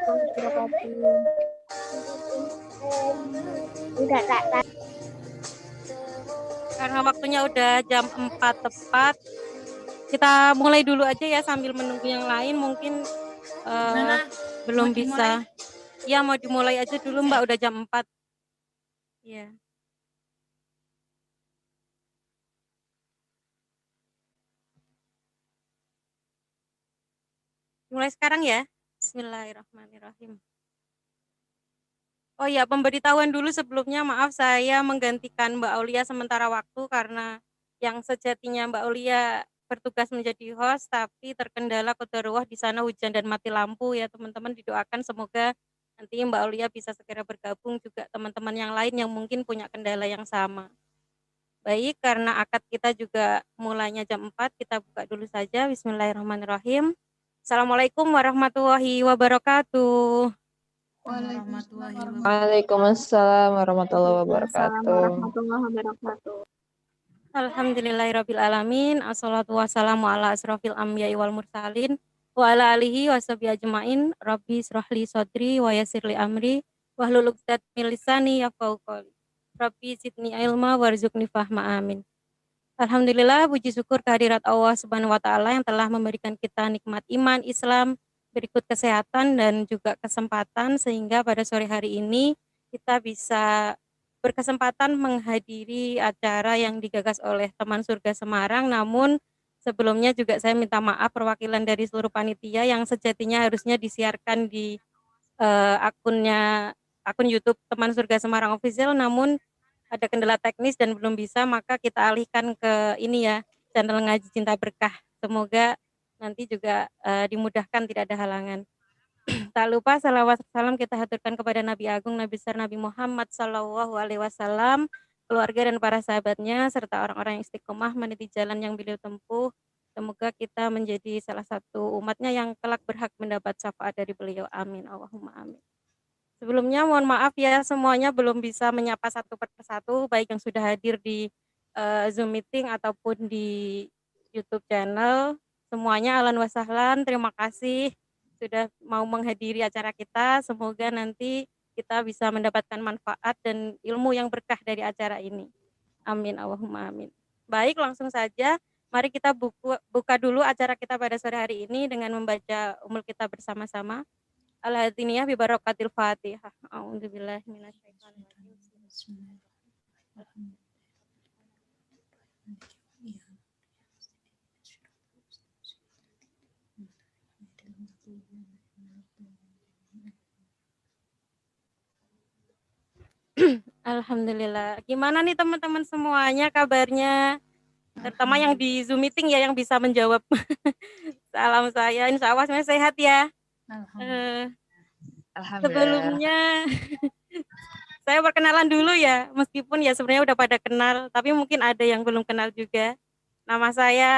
wabarakatuh. Enggak, Kak. Karena waktunya udah jam 4 tepat, kita mulai dulu aja ya sambil menunggu yang lain mungkin belum bisa. Ya mau dimulai aja dulu Mbak, udah jam 4. Iya. Mulai sekarang ya. Bismillahirrahmanirrahim. Oh ya, pemberitahuan dulu sebelumnya, maaf saya menggantikan Mbak Aulia sementara waktu karena yang sejatinya Mbak Aulia bertugas menjadi host tapi terkendala qadarullah di sana hujan dan mati lampu ya teman-teman, didoakan semoga nanti Mbak Aulia bisa segera bergabung, juga teman-teman yang lain yang mungkin punya kendala yang sama. Baik, karena akad kita juga mulainya jam 4, kita buka dulu saja. Bismillahirrahmanirrahim. Assalamualaikum warahmatullahi wabarakatuh. Waalaikumsalam warahmatullahi wabarakatuh. Alhamdulillahirabbil alamin. Assalatu wassalamu ala asrofil anbiya'i wal mursalin wa ala alihi washabihi ajmain. Rabbi israhli sadri wa yassirli amri wahlul 'uqdatam min lisani yafqahu qawli. Rabbi zidni ilma warzuqni fahma, amin. Alhamdulillah, puji syukur kehadirat Allah Subhanahu wa taala yang telah memberikan kita nikmat iman, Islam, berikut kesehatan dan juga kesempatan sehingga pada sore hari ini kita bisa berkesempatan menghadiri acara yang digagas oleh Teman Surga Semarang. Namun sebelumnya juga saya minta maaf perwakilan dari seluruh panitia yang sejatinya harusnya disiarkan di akun YouTube Teman Surga Semarang Official, namun ada kendala teknis dan belum bisa, maka kita alihkan ke ini ya, channel Ngaji Cinta Berkah. Semoga nanti juga dimudahkan, tidak ada halangan. Tak lupa salawat salam kita haturkan kepada Nabi Agung, Nabi besar Nabi Muhammad Sallallahu Alaihi Wasallam, keluarga dan para sahabatnya, serta orang-orang yang istiqomah meniti jalan yang beliau tempuh. Semoga kita menjadi salah satu umatnya yang kelak berhak mendapat syafaat dari beliau. Amin. Allahumma amin. Sebelumnya mohon maaf ya, semuanya belum bisa menyapa satu persatu, baik yang sudah hadir di Zoom meeting ataupun di YouTube channel. Semuanya ahlan wa sahlan, terima kasih sudah mau menghadiri acara kita. Semoga nanti kita bisa mendapatkan manfaat dan ilmu yang berkah dari acara ini. Amin, Allahumma amin. Baik, langsung saja. Mari kita buka dulu acara kita pada sore hari ini dengan membaca umul kita bersama-sama. Al-Hadiniyah bi barakatil Fatihah. A'udzubillahi minasyaitonir rajim. Alhamdulillah. Gimana nih teman-teman semuanya kabarnya? Terutama yang di Zoom meeting ya yang bisa menjawab salam saya. Insya Allah semuanya sehat ya. Sebelumnya saya perkenalan dulu ya, meskipun ya sebenarnya udah pada kenal, tapi mungkin ada yang belum kenal juga. Nama saya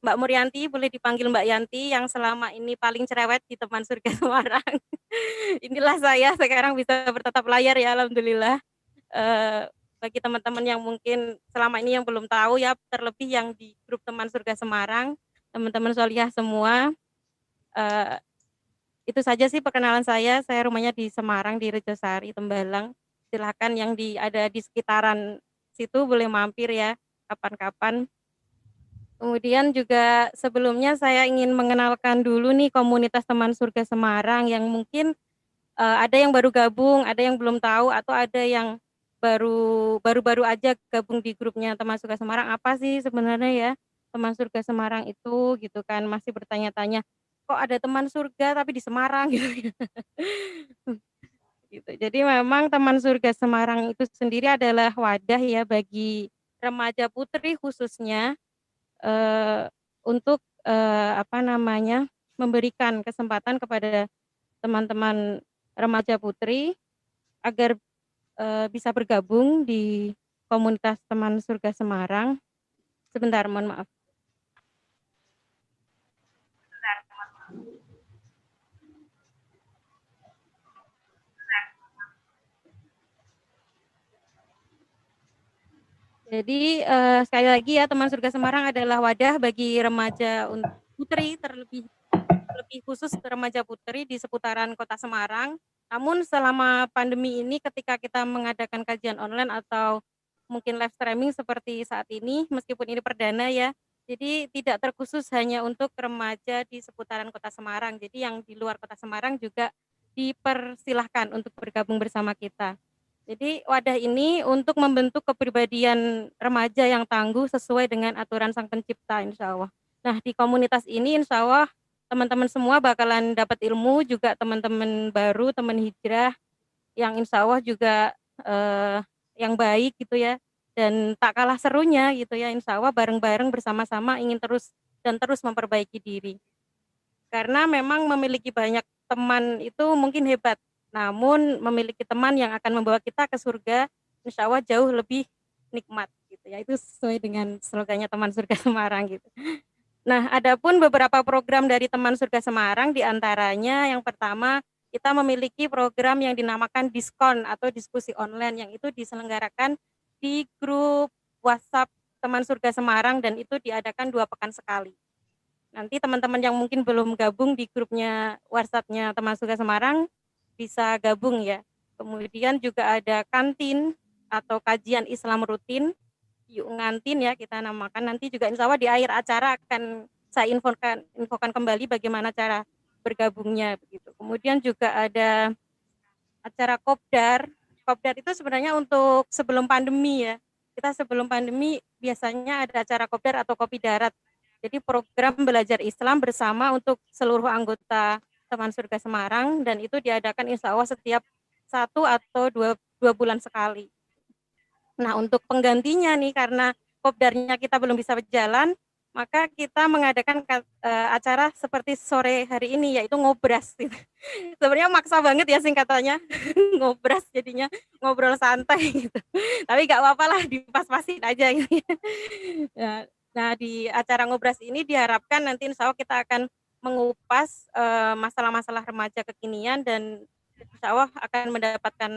Mbak Murianti, boleh dipanggil Mbak Yanti, yang selama ini paling cerewet di Teman Surga Semarang. Inilah saya sekarang bisa bertatap layar ya, alhamdulillah. Bagi teman-teman yang mungkin selama ini yang belum tahu ya, terlebih yang di grup Teman Surga Semarang, teman-teman Solihah semua. Itu saja sih perkenalan saya rumahnya di Semarang, di Rejosari, Tembalang. Silahkan yang ada di sekitaran situ boleh mampir ya, kapan-kapan. Kemudian juga sebelumnya saya ingin mengenalkan dulu nih komunitas Teman Surga Semarang yang mungkin ada yang baru gabung, ada yang belum tahu, atau ada yang baru-baru aja gabung di grupnya Teman Surga Semarang. Apa sih sebenarnya ya Teman Surga Semarang itu gitu kan, masih bertanya-tanya kok ada Teman Surga tapi di Semarang gitu. Gitu. Jadi memang Teman Surga Semarang itu sendiri adalah wadah ya bagi remaja putri khususnya untuk memberikan kesempatan kepada teman-teman remaja putri agar bisa bergabung di komunitas Teman Surga Semarang. Sebentar, mohon maaf. Jadi sekali lagi ya, Teman Surga Semarang adalah wadah bagi remaja putri terlebih lebih khusus remaja putri di seputaran Kota Semarang. Namun selama pandemi ini ketika kita mengadakan kajian online atau mungkin live streaming seperti saat ini, meskipun ini perdana ya, jadi tidak terkhusus hanya untuk remaja di seputaran Kota Semarang. Jadi yang di luar Kota Semarang juga dipersilahkan untuk bergabung bersama kita. Jadi wadah ini untuk membentuk kepribadian remaja yang tangguh sesuai dengan aturan Sang Pencipta, insya Allah. Nah, di komunitas ini insya Allah teman-teman semua bakalan dapat ilmu, juga teman-teman baru, teman hijrah, yang insya Allah juga yang baik gitu ya, dan tak kalah serunya gitu ya, insya Allah bareng-bareng bersama-sama ingin terus memperbaiki diri. Karena memang memiliki banyak teman itu mungkin hebat, namun memiliki teman yang akan membawa kita ke surga, insya Allah jauh lebih nikmat gitu ya. Itu sesuai dengan slogannya Teman Surga Semarang gitu. Nah, adapun beberapa program dari Teman Surga Semarang, diantaranya yang pertama kita memiliki program yang dinamakan diskon atau diskusi online, yang itu diselenggarakan di grup WhatsApp Teman Surga Semarang, dan itu diadakan 2 pekan sekali. Nanti teman-teman yang mungkin belum gabung di grupnya WhatsApp-nya Teman Surga Semarang bisa gabung ya. Kemudian juga ada kantin atau kajian Islam rutin, yuk ngantin ya kita namakan. Nanti juga insya Allah di akhir acara akan saya infokan kembali bagaimana cara bergabungnya begitu. Kemudian juga ada acara kopdar. Kopdar itu sebenarnya untuk sebelum pandemi ya. Kita sebelum pandemi biasanya ada acara kopdar atau kopi darat. Jadi program belajar Islam bersama untuk seluruh anggota Teman Surga Semarang, dan itu diadakan insya Allah setiap 1 atau 2 bulan sekali. Nah, untuk penggantinya nih, karena kopdarnya kita belum bisa berjalan, maka kita mengadakan acara seperti sore hari ini, yaitu ngobras. Gitu. Sebenarnya maksa banget ya singkatannya, ngobras jadinya ngobrol santai gitu. Tapi nggak apa-apa lah, dipas-pasin aja gitu. Nah, di acara ngobras ini diharapkan nanti insya Allah kita akan mengupas masalah-masalah remaja kekinian, dan insya Allah akan mendapatkan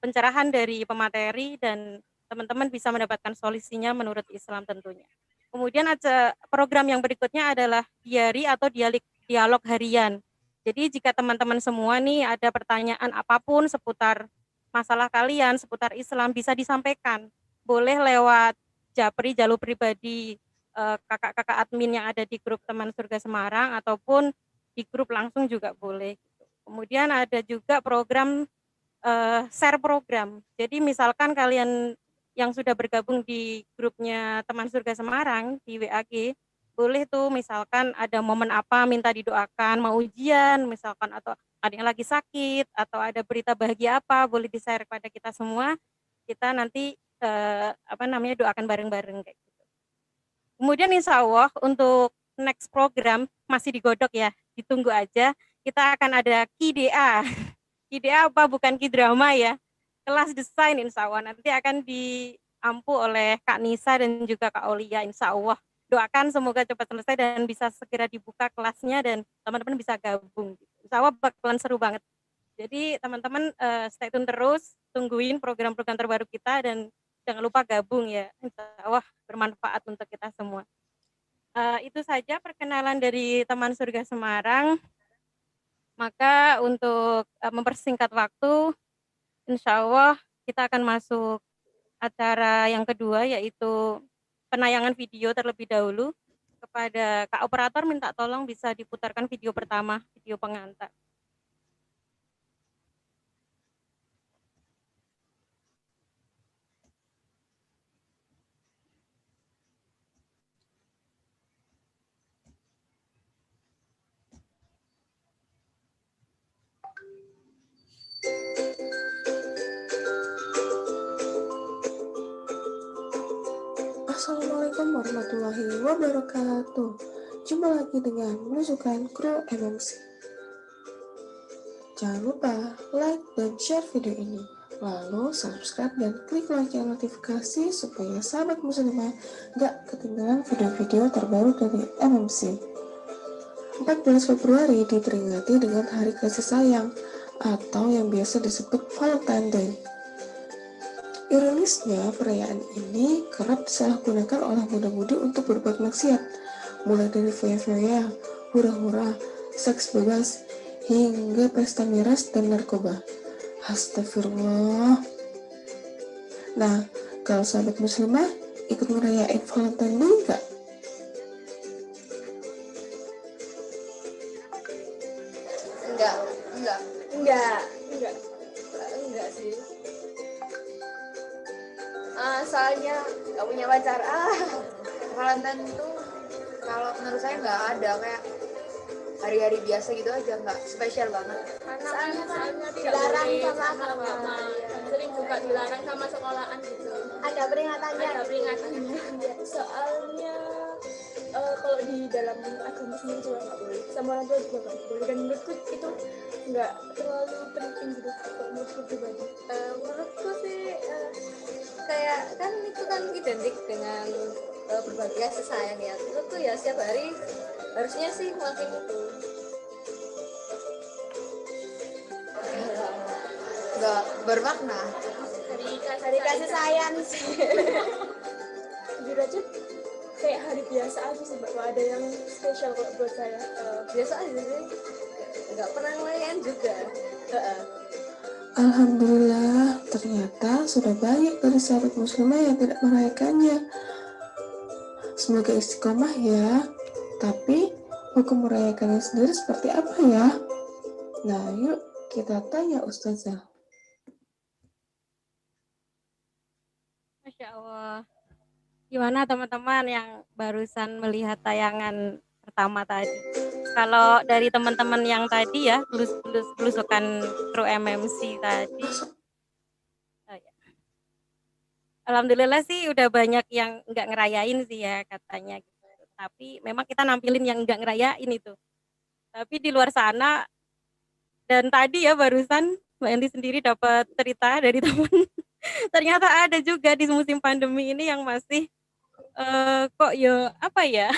pencerahan dari pemateri, dan teman-teman bisa mendapatkan solusinya menurut Islam tentunya. Kemudian ada program yang berikutnya adalah diari atau dialog harian. Jadi jika teman-teman semua nih ada pertanyaan apapun seputar masalah kalian, seputar Islam, bisa disampaikan. Boleh lewat japri, jalur pribadi kakak-kakak admin yang ada di grup Teman Surga Semarang, ataupun di grup langsung juga boleh. Kemudian ada juga program share program. Jadi misalkan kalian yang sudah bergabung di grupnya Teman Surga Semarang di WAG, boleh tuh misalkan ada momen apa minta didoakan, mau ujian misalkan, atau ada yang lagi sakit, atau ada berita bahagia apa, boleh di-share kepada kita semua. Kita nanti doakan bareng-bareng kayak gitu. Kemudian insya Allah untuk next program masih digodok ya, ditunggu aja. Kita akan ada KIDA. KIDA apa? Bukan K-drama ya. Kelas desain insya Allah nanti akan diampu oleh Kak Nisa dan juga Kak Olia, insya Allah. Doakan semoga cepat selesai dan bisa segera dibuka kelasnya, dan teman-teman bisa gabung. Insya Allah bakalan seru banget. Jadi teman-teman stay tune terus, tungguin program-program terbaru kita, dan jangan lupa gabung ya. Insya Allah bermanfaat untuk kita semua. Itu saja perkenalan dari Teman Surga Semarang. Maka untuk mempersingkat waktu, insya Allah kita akan masuk acara yang kedua, yaitu penayangan video terlebih dahulu. Kepada Kak Operator minta tolong bisa diputarkan video pertama, video pengantar. Assalamualaikum warahmatullahi wabarakatuh. Jumpa lagi dengan Menusukan Kru MMC. Jangan lupa like dan share video ini, lalu subscribe dan klik lonceng notifikasi supaya sahabat muslimah gak ketinggalan video-video terbaru dari MMC. 14 Februari diperingati dengan Hari Kasih Sayang atau yang biasa disebut Valentine Day. Ironisnya, perayaan ini kerap disalahgunakan oleh muda-mudi untuk berbuat maksiat, mulai dari foya-foya, hura-hura, seks bebas, hingga pesta miras dan narkoba. Astagfirullah. Nah, kalau sahabat muslimah ikut merayain Valentine Day nggak? Enggak, enggak, enggak, enggak, enggak sih. Soalnya nggak punya pacar. Valentine itu kalau menurut saya nggak ada, kayak hari-hari biasa gitu aja, nggak spesial banget. Soalnya dilarang sama agama, sering juga dilarang sama sekolahan gitu. Ada peringatannya. Soalnya kalau di dalam agama sendiri juga nggak boleh, sama orang tua juga nggak boleh. Dan menurutku itu nggak terlalu penting gitu kalau menurutku pribadi. Menurutku sih kayak kan itu kan identik dengan berbagi kasih sayang ya. Menurutku ya setiap hari harusnya sih ngelakuin itu. Nggak bermakna. Hari kasih sayang sih. Jujur aja kayak hari biasa aja sih, nggak ada yang spesial kalau buat saya. Biasa aja sih, nggak pernah ngelayan juga. Alhamdulillah, ternyata sudah banyak dari sahabat muslimah yang tidak merayakannya. Semoga istiqomah ya. Tapi hukum merayakannya sendiri seperti apa ya? Nah, yuk kita tanya Ustazah. Masya Allah. Gimana teman-teman yang barusan melihat tayangan pertama tadi? Kalau dari teman-teman yang tadi ya, belusukan kru MMC tadi, alhamdulillah sih udah banyak yang nggak ngerayain sih ya katanya. Gitu. Tapi memang kita nampilin yang nggak ngerayain itu. Tapi di luar sana, dan tadi ya barusan Mbak Yanti sendiri dapat cerita dari teman. Ternyata ada juga di musim pandemi ini yang masih kok ya apa ya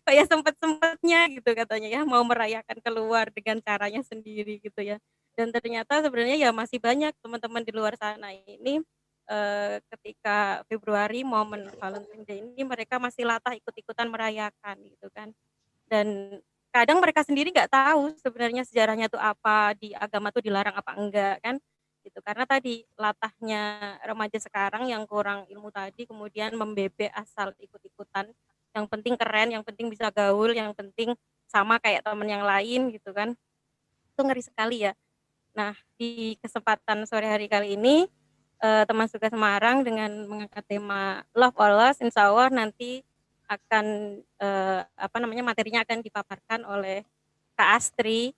kayak sempet-sempetnya gitu katanya ya mau merayakan keluar dengan caranya sendiri gitu ya. Dan ternyata sebenarnya ya masih banyak teman-teman di luar sana ini ketika Februari momen Valentine Day ini mereka masih latah ikut-ikutan merayakan gitu kan. Dan kadang mereka sendiri nggak tahu sebenarnya sejarahnya tuh apa, di agama tuh dilarang apa enggak kan gitu. Karena tadi latahnya remaja sekarang yang kurang ilmu tadi kemudian membebek asal ikut-ikutan, yang penting keren, yang penting bisa gaul, yang penting sama kayak teman yang lain gitu kan. Itu ngeri sekali ya. Nah, di kesempatan sore hari kali ini teman Surga Semarang dengan mengangkat tema Love or Loss, insya Allah nanti akan materinya akan dipaparkan oleh Kak Astri,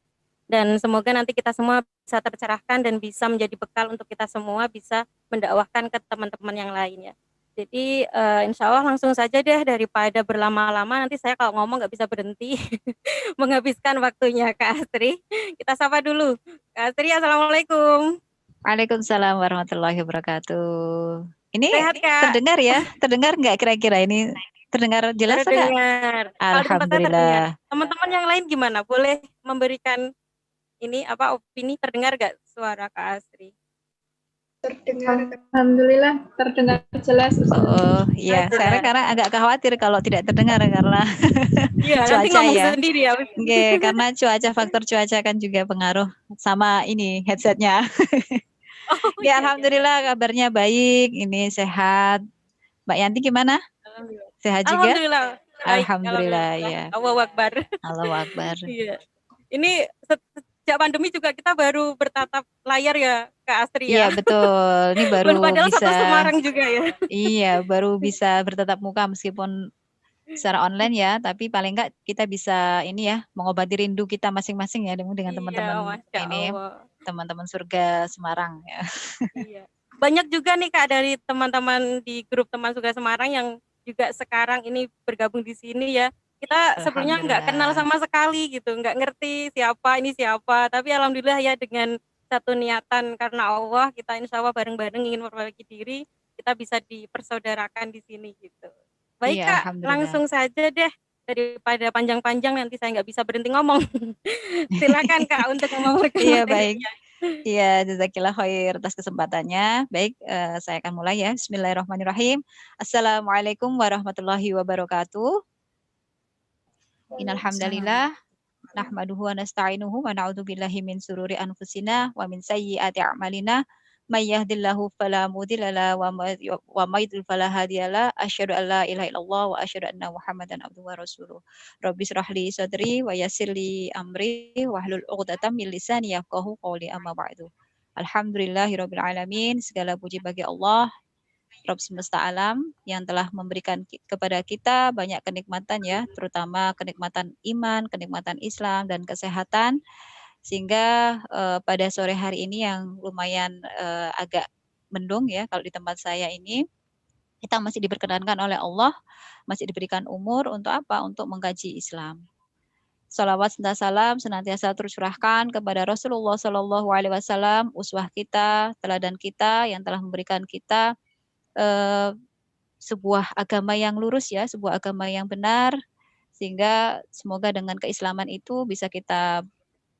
dan semoga nanti kita semua bisa tercerahkan dan bisa menjadi bekal untuk kita semua bisa mendakwahkan ke teman-teman yang lain ya. Jadi insya Allah langsung saja deh daripada berlama-lama, nanti saya kalau ngomong nggak bisa berhenti menghabiskan waktunya Kak Astri. Kita sapa dulu. Kak Astri, Assalamualaikum. Waalaikumsalam warahmatullahi wabarakatuh. Ini Sehat, Kak? terdengar ya? Terdengar nggak kira-kira ini? Terdengar jelas nggak? Terdengar. Kalau di tempat saya terdengar. Alhamdulillah. Teman-teman yang lain gimana? Boleh memberikan ini opini, terdengar nggak suara Kak Astri? Terdengar. Alhamdulillah terdengar jelas. Oh iya, saya karena agak khawatir kalau tidak terdengar karena Iya, nanti cuaca ngomong ya. sendiri ya. Oke, karena faktor cuaca kan juga pengaruh sama ini headsetnya. Oh, Ya, alhamdulillah kabarnya baik, ini sehat. Mbak Yanti gimana? Alhamdulillah. Sehat juga? Alhamdulillah. Baik, Alhamdulillah ya. Allahu Akbar. Allahu Akbar. Iya. Ini sejak pandemi juga kita baru bertatap layar ya Kak Astri ya. Iya betul. Ini baru padahal bisa. satu Semarang juga ya. Iya, baru bisa bertatap muka meskipun secara online ya, tapi paling enggak kita bisa ini ya mengobati rindu kita masing-masing ya dengan teman-teman ini, teman-teman Surga Semarang ya. Iya. Banyak juga nih Kak dari teman-teman di grup teman Surga Semarang yang juga sekarang ini bergabung di sini ya. Kita sebelumnya nggak kenal sama sekali gitu, nggak ngerti siapa ini siapa. Tapi alhamdulillah ya dengan satu niatan karena Allah, kita insya Allah bareng-bareng ingin memperbaiki diri, kita bisa dipersaudarakan di sini gitu. Baik iya, Kak, langsung saja deh daripada panjang-panjang nanti saya nggak bisa berhenti ngomong. Silakan Kak untuk memperkenalkan. Iya baik. Iya, jazakillah khair atas kesempatannya. Baik, saya akan mulai ya. Bismillahirrahmanirrahim. Assalamualaikum warahmatullahi wabarakatuh. Innalhamdalillah nahmaduhu wa nasta'inuhu wa na'udzubillahi min sururi anfusina wa min sayyiati a'malina. May yahdihillahu fala mudilla lahu wa may yudlil fala hadiyalah. Asyhadu an la ilaha illallah wa asyhadu anna Muhammadan abduhu wa rasuluh. Rabbi shrah li sadri wa yassir li amri wahlul 'uqdatam min lisani yafqahu qawli, amma ba'du. Alhamdulillahirabbil alamin. Segala puji bagi Allah, Rabb semesta alam, yang telah memberikan kepada kita banyak kenikmatan ya, terutama kenikmatan iman, kenikmatan Islam dan kesehatan, sehingga pada sore hari ini yang lumayan agak mendung ya kalau di tempat saya ini, kita masih diperkenankan oleh Allah, masih diberikan umur untuk apa? Untuk mengkaji Islam. Salawat serta salam senantiasa tercurahkan kepada Rasulullah Shallallahu Alaihi Wasallam, uswah kita, teladan kita yang telah memberikan kita sebuah agama yang lurus ya, sebuah agama yang benar, sehingga semoga dengan keislaman itu bisa kita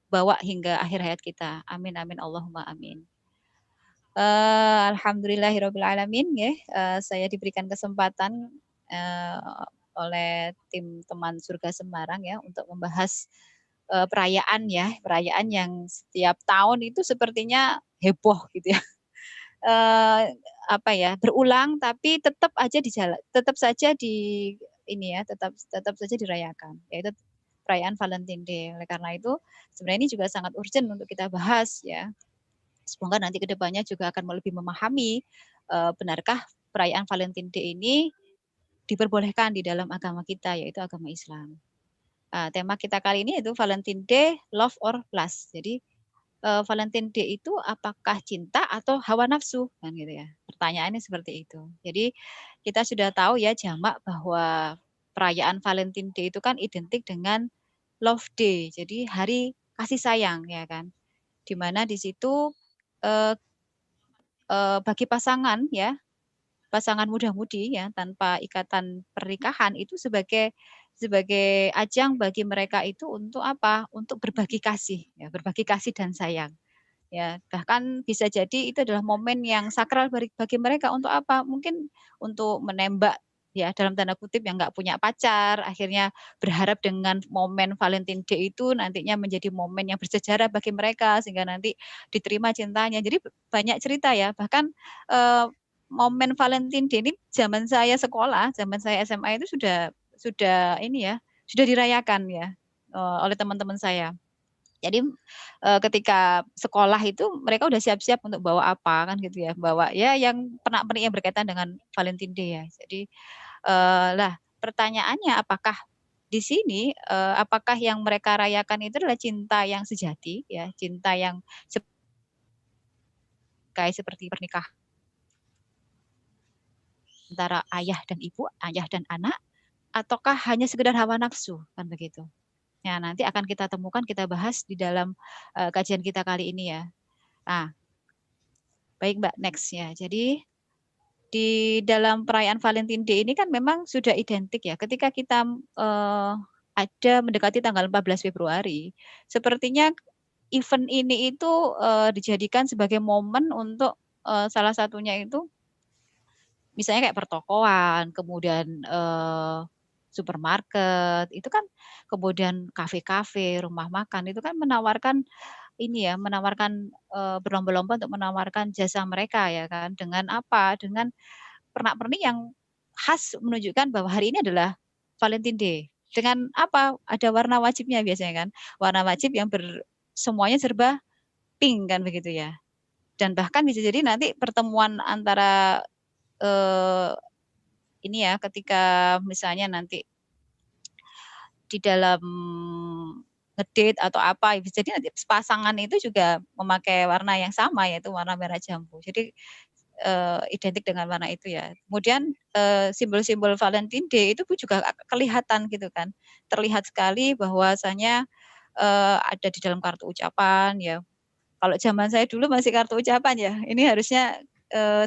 bawa hingga akhir hayat kita. Amin amin Allahumma amin. Alhamdulillahirabbil alamin ya. Saya diberikan kesempatan oleh tim teman surga Semarang ya untuk membahas perayaan ya, perayaan yang setiap tahun itu sepertinya heboh gitu ya. Apa ya, berulang tapi tetap saja tetap saja dirayakan, yaitu perayaan Valentine Day. Oleh karena itu sebenarnya ini juga sangat urgent untuk kita bahas ya. Semoga nanti kedepannya juga akan lebih memahami benarkah perayaan Valentine Day ini diperbolehkan di dalam agama kita, yaitu agama Islam. Tema kita kali ini yaitu Valentine Day, Love or Lust. Jadi Valentine Day itu apakah cinta atau hawa nafsu kan gitu ya. Pertanyaannya seperti itu. Jadi kita sudah tahu ya jamak bahwa perayaan Valentine Day itu kan identik dengan Love Day. Jadi hari kasih sayang ya kan. Di mana di situ bagi pasangan ya, pasangan muda-mudi ya tanpa ikatan pernikahan itu sebagai ajang bagi mereka itu untuk apa? Untuk berbagi kasih ya, berbagi kasih dan sayang. Ya, bahkan bisa jadi itu adalah momen yang sakral bagi mereka untuk apa? Mungkin untuk menembak ya dalam tanda kutip yang nggak punya pacar, akhirnya berharap dengan momen Valentine Day itu nantinya menjadi momen yang bersejarah bagi mereka sehingga nanti diterima cintanya. Jadi banyak cerita ya, bahkan momen Valentine Day ini zaman saya sekolah, zaman saya SMA itu sudah ini ya, sudah dirayakan ya oleh teman-teman saya. Jadi ketika sekolah itu mereka udah siap-siap untuk bawa apa kan gitu ya, bawa ya yang pernak-pernik yang berkaitan dengan Valentine Day ya. Jadi lah pertanyaannya apakah di sini apakah yang mereka rayakan itu adalah cinta yang sejati ya, cinta yang kayak seperti pernikahan antara ayah dan ibu, ayah dan anak, ataukah hanya sekedar hawa nafsu kan begitu. Ya, nanti akan kita temukan, kita bahas di dalam kajian kita kali ini ya. Nah, baik Mbak, next ya. Jadi di dalam perayaan Valentine Day ini kan memang sudah identik ya. Ketika kita ada mendekati tanggal 14 Februari, sepertinya event ini itu dijadikan sebagai momen untuk salah satunya itu misalnya kayak pertokoan, kemudian supermarket, itu kan kemudian kafe-kafe, rumah makan, itu kan menawarkan ini ya, menawarkan berlomba-lomba untuk menawarkan jasa mereka ya kan, dengan apa? Dengan pernak-pernik yang khas menunjukkan bahwa hari ini adalah Valentine Day. Dengan apa? Ada warna wajibnya biasanya kan, warna wajib yang semuanya serba pink kan begitu ya. Dan bahkan bisa jadi nanti pertemuan antara ini ya, ketika misalnya nanti di dalam ngedate atau apa, bisa jadi nanti pasangan itu juga memakai warna yang sama yaitu warna merah jambu. Jadi identik dengan warna itu ya. Kemudian simbol-simbol Valentine Day itu pun juga kelihatan gitu kan. Terlihat sekali bahwasanya ada di dalam kartu ucapan ya. Kalau zaman saya dulu masih kartu ucapan ya. Ini harusnya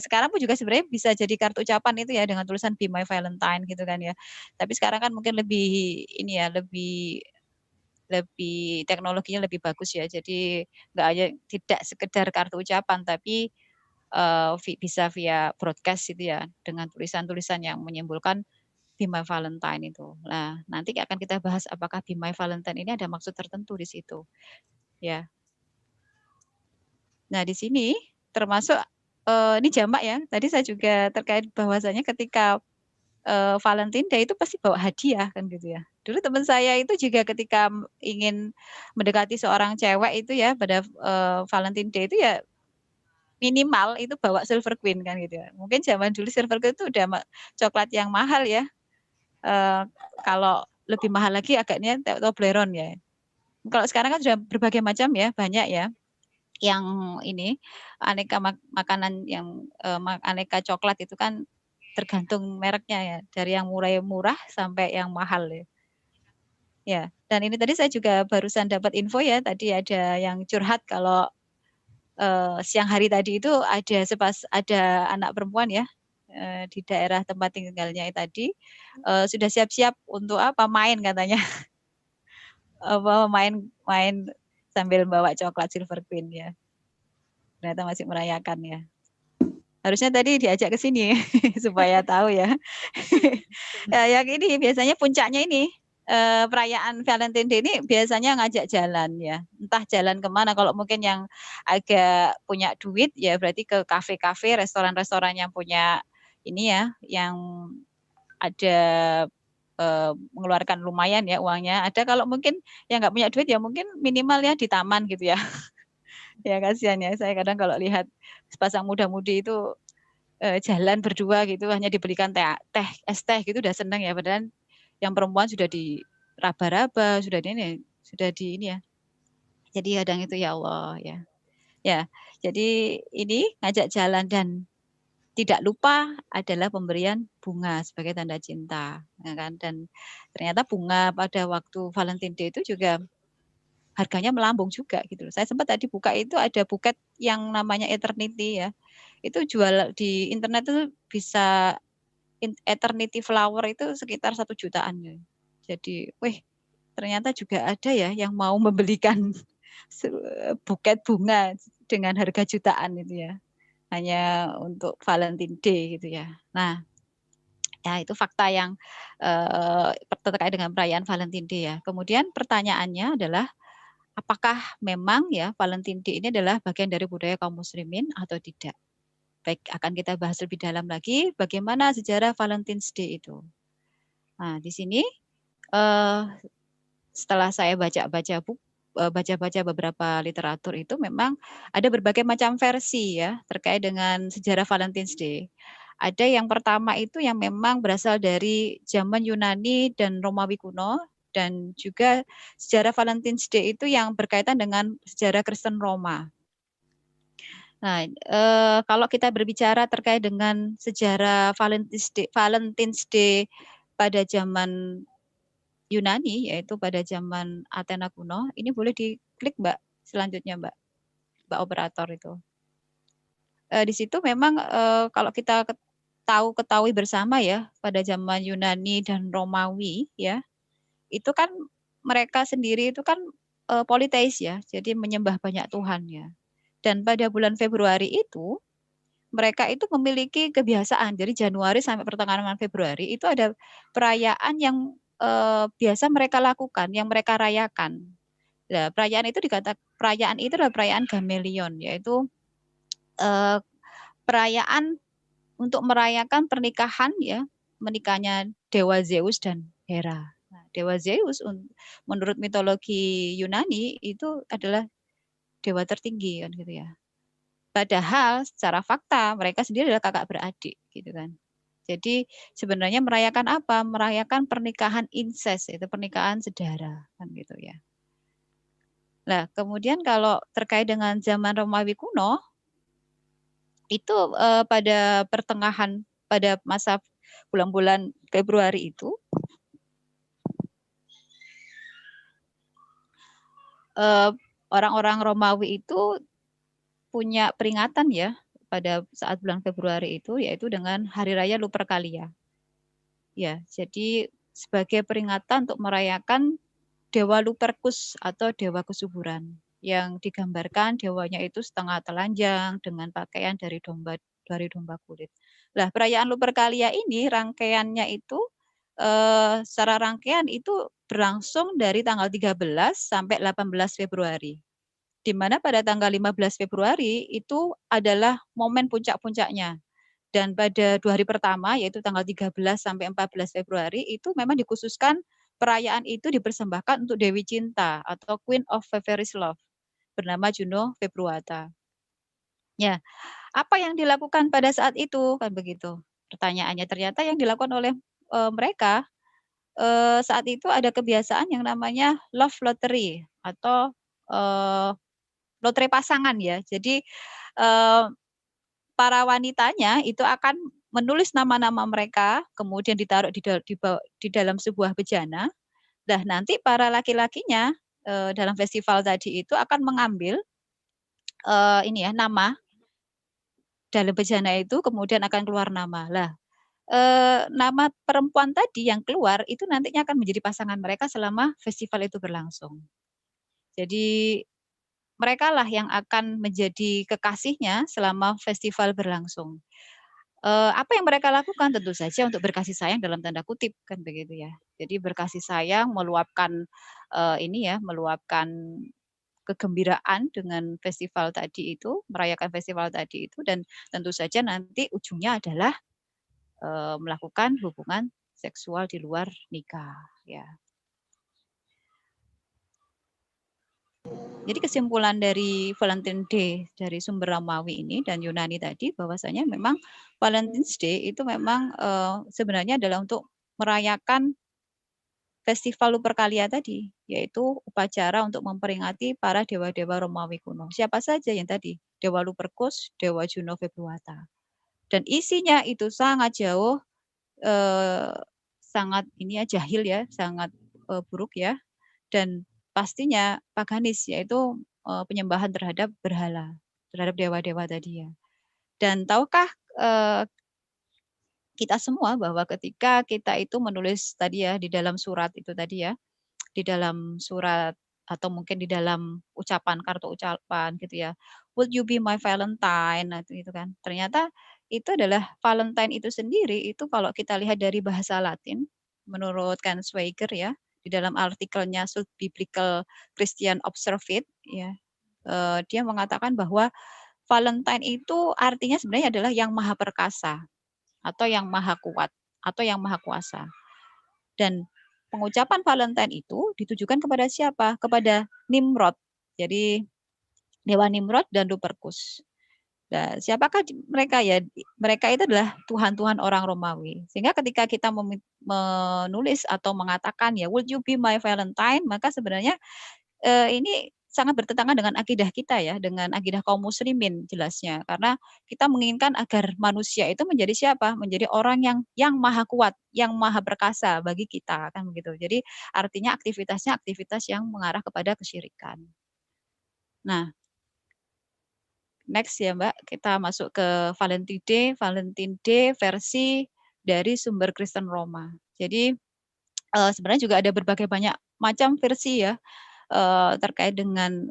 sekarang pun juga sebenarnya bisa jadi kartu ucapan itu ya dengan tulisan Be My Valentine gitu kan ya. Tapi sekarang kan mungkin lebih ini ya, lebih teknologinya lebih bagus ya. Jadi tidak sekedar kartu ucapan tapi bisa via broadcast gitu ya dengan tulisan-tulisan yang menyimbolkan Be My Valentine itu. Nah, nanti akan kita bahas apakah Be My Valentine ini ada maksud tertentu di situ. Ya. Nah, di sini termasuk ini jamak ya. Tadi saya juga terkait bahwasanya ketika Valentine Day itu pasti bawa hadiah kan gitu ya. Dulu teman saya itu juga ketika ingin mendekati seorang cewek itu ya pada Valentine Day itu ya minimal itu bawa Silver Queen kan gitu ya. Mungkin zaman dulu Silver Queen itu udah coklat yang mahal ya. Kalau lebih mahal lagi agaknya Toblerone ya. Kalau sekarang kan sudah berbagai macam ya, banyak ya. Yang ini aneka makanan yang aneka coklat itu kan tergantung mereknya ya, dari yang murah sampai yang mahal ya. Ya, dan ini tadi saya juga barusan dapat info ya, tadi ada yang curhat kalau siang hari tadi itu ada anak perempuan ya di daerah tempat tinggalnya tadi sudah siap-siap untuk apa main katanya apa main sambil bawa coklat Silver Queen ya. Ternyata masih merayakan ya. Harusnya tadi diajak ke sini supaya tahu ya. Ya, yang ini biasanya puncaknya ini perayaan Valentine Day ini biasanya ngajak jalan ya. Entah jalan kemana. Kalau mungkin yang agak punya duit ya berarti ke kafe-kafe, restoran-restoran yang punya ini ya, yang ada mengeluarkan lumayan ya uangnya. Ada kalau mungkin yang nggak punya duit ya mungkin minimal ya di taman gitu ya. Ya kasihan ya, saya kadang kalau lihat sepasang muda-mudi itu jalan berdua gitu hanya dibelikan es teh gitu udah seneng ya, padahal yang perempuan sudah diraba-raba, sudah di ini ya. Jadi kadang itu ya Allah ya. Ya, jadi ini ngajak jalan dan tidak lupa adalah pemberian bunga sebagai tanda cinta, ya kan? Dan ternyata bunga pada waktu Valentine Day itu juga harganya melambung juga gitu loh. Saya sempat tadi buka itu ada buket yang namanya Eternity ya. Itu jual di internet itu bisa Eternity flower itu sekitar 1 jutaan ya. Jadi, wih, ternyata juga ada ya yang mau membelikan buket bunga dengan harga jutaan itu ya. Hanya untuk Valentine Day gitu ya. Nah, ya itu fakta yang terkait dengan perayaan Valentine Day ya. Kemudian pertanyaannya adalah apakah memang ya Valentine Day ini adalah bagian dari budaya kaum muslimin atau tidak? Baik, akan kita bahas lebih dalam lagi bagaimana sejarah Valentine's Day itu. Nah, di sini setelah saya baca-baca beberapa literatur itu memang ada berbagai macam versi ya terkait dengan sejarah Valentine's Day. Ada yang pertama itu yang memang berasal dari zaman Yunani dan Romawi kuno, dan juga sejarah Valentine's Day itu yang berkaitan dengan sejarah Kristen Roma. Nah, kalau kita berbicara terkait dengan sejarah Valentine's Day pada zaman Yunani, yaitu pada zaman Athena kuno, ini boleh diklik Mbak, selanjutnya Mbak operator itu. Di situ memang kalau kita ketahui bersama ya, pada zaman Yunani dan Romawi ya, itu kan mereka sendiri itu kan politeis ya, jadi menyembah banyak Tuhan ya. Dan pada bulan Februari itu mereka itu memiliki kebiasaan, jadi Januari sampai pertengahan Februari itu ada perayaan yang biasa mereka lakukan, yang mereka rayakan. Nah, perayaan itu adalah perayaan Gamelion, yaitu perayaan untuk merayakan pernikahan ya, menikahnya Dewa Zeus dan Hera. Nah, Dewa Zeus menurut mitologi Yunani itu adalah dewa tertinggi kan gitu ya. Padahal secara fakta mereka sendiri adalah kakak beradik gitu kan. Jadi sebenarnya merayakan apa? Merayakan pernikahan incest, itu pernikahan sedara kan gitu ya. Nah, kemudian kalau terkait dengan zaman Romawi kuno itu pada pertengahan pada masa bulan-bulan Februari itu orang-orang Romawi itu punya peringatan ya pada saat bulan Februari itu, yaitu dengan Hari Raya Lupercalia. Ya, jadi sebagai peringatan untuk merayakan Dewa Lupercus atau Dewa Kesuburan, yang digambarkan dewanya itu setengah telanjang dengan pakaian dari domba kulit. Nah, perayaan Lupercalia ini rangkaiannya itu secara rangkaian itu berlangsung dari tanggal 13 sampai 18 Februari. Di mana pada tanggal 15 Februari itu adalah momen puncak-puncaknya. Dan pada 2 hari pertama, yaitu tanggal 13 sampai 14 Februari, itu memang dikhususkan perayaan itu dipersembahkan untuk Dewi Cinta atau Queen of Feverish Love, bernama Juno Februata. Ya, apa yang dilakukan pada saat itu? Kan begitu. Pertanyaannya, ternyata yang dilakukan oleh mereka saat itu ada kebiasaan yang namanya love lottery atau lotre pasangan ya. Jadi para wanitanya itu akan menulis nama-nama mereka, kemudian ditaruh di dalam sebuah bejana. Nah, nanti para laki-lakinya dalam festival tadi itu akan mengambil ini ya nama dalam bejana itu, kemudian akan keluar nama. Lah, nama perempuan tadi yang keluar itu nantinya akan menjadi pasangan mereka selama festival itu berlangsung. Jadi mereka lah yang akan menjadi kekasihnya selama festival berlangsung. Apa yang mereka lakukan? Tentu saja untuk berkasih sayang dalam tanda kutip, kan begitu ya. Jadi berkasih sayang, meluapkan meluapkan kegembiraan dengan festival tadi itu, merayakan festival tadi itu, dan tentu saja nanti ujungnya adalah melakukan hubungan seksual di luar nikah, ya. Jadi kesimpulan dari Valentine Day dari sumber Romawi ini dan Yunani tadi bahwasanya memang Valentine's Day itu memang sebenarnya adalah untuk merayakan festival Lupercalia tadi, yaitu upacara untuk memperingati para dewa-dewa Romawi kuno. Siapa saja yang tadi? Dewa Lupercus, Dewa Juno Februata. Dan isinya itu sangat jauh, sangat jahil ya, sangat buruk ya, dan pastinya paganis, yaitu penyembahan terhadap berhala, terhadap dewa-dewa tadi ya. Dan tahukah kita semua bahwa ketika kita itu menulis tadi ya di dalam surat itu tadi ya, di dalam surat atau mungkin di dalam ucapan, kartu ucapan gitu ya, would you be my Valentine, nah itu kan. Ternyata itu adalah Valentine itu sendiri, itu kalau kita lihat dari bahasa Latin, menurut Ken Schweiger ya, di dalam artikelnya Sult Biblical Christian Observed ya, dia mengatakan bahwa Valentine itu artinya sebenarnya adalah yang maha perkasa atau yang maha kuat atau yang maha kuasa. Dan pengucapan Valentine itu ditujukan kepada siapa? Kepada Nimrod. Jadi dewa Nimrod dan Lupercus. Nah, siapakah mereka ya? Mereka itu adalah tuhan-tuhan orang Romawi. Sehingga ketika kita menulis atau mengatakan ya, would you be my Valentine? Maka sebenarnya ini sangat bertentangan dengan akidah kita ya, dengan akidah kaum muslimin jelasnya. Karena kita menginginkan agar manusia itu menjadi siapa? Menjadi orang yang maha kuat, yang maha perkasa bagi kita, kan begitu. Jadi artinya aktivitasnya aktivitas yang mengarah kepada kesyirikan. Nah, next ya Mbak, kita masuk ke Valentine Day versi dari sumber Kristen Roma. Jadi sebenarnya juga ada berbagai banyak macam versi ya terkait dengan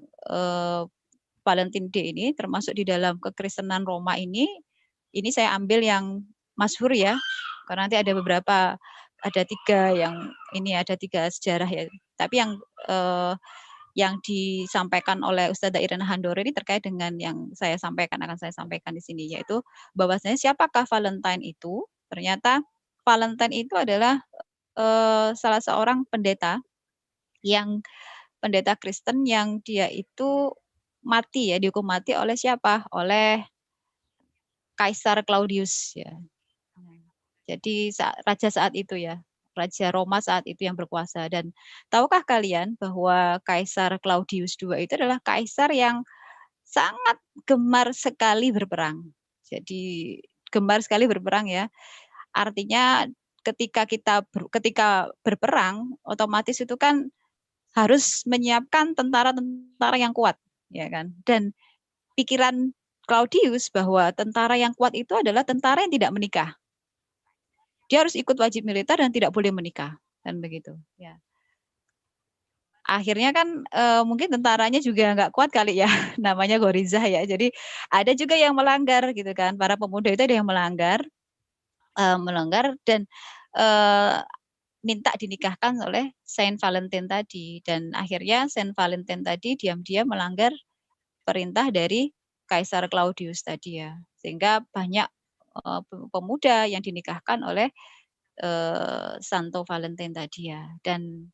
Valentine Day ini, termasuk di dalam kekristenan Roma ini saya ambil yang masyhur ya, karena nanti ada beberapa, ada 3 ada 3 sejarah ya. Tapi yang disampaikan oleh Ustadzah Irena Handore ini terkait dengan yang akan saya sampaikan di sini, yaitu bahwasanya siapakah Valentine itu? Ternyata Valentine itu adalah salah seorang pendeta Kristen yang dia itu mati ya, dihukum mati oleh siapa? Oleh Kaisar Claudius ya. Jadi raja saat itu ya, Raja Roma saat itu yang berkuasa. Dan tahukah kalian bahwa Kaisar Claudius II itu adalah kaisar yang sangat gemar sekali berperang. Jadi gemar sekali berperang ya. Artinya ketika berperang, otomatis itu kan harus menyiapkan tentara-tentara yang kuat, ya kan? Dan pikiran Claudius bahwa tentara yang kuat itu adalah tentara yang tidak menikah. Dia harus ikut wajib militer dan tidak boleh menikah, kan begitu. Ya. Akhirnya kan mungkin tentaranya juga nggak kuat kali ya, namanya Gorizah ya. Jadi ada juga yang melanggar gitu kan. Para pemuda itu ada yang melanggar dan minta dinikahkan oleh Saint Valentine tadi, dan akhirnya Saint Valentine tadi diam-diam melanggar perintah dari Kaisar Claudius tadi ya, sehingga banyak pemuda yang dinikahkan oleh Santo Valentine tadi ya, dan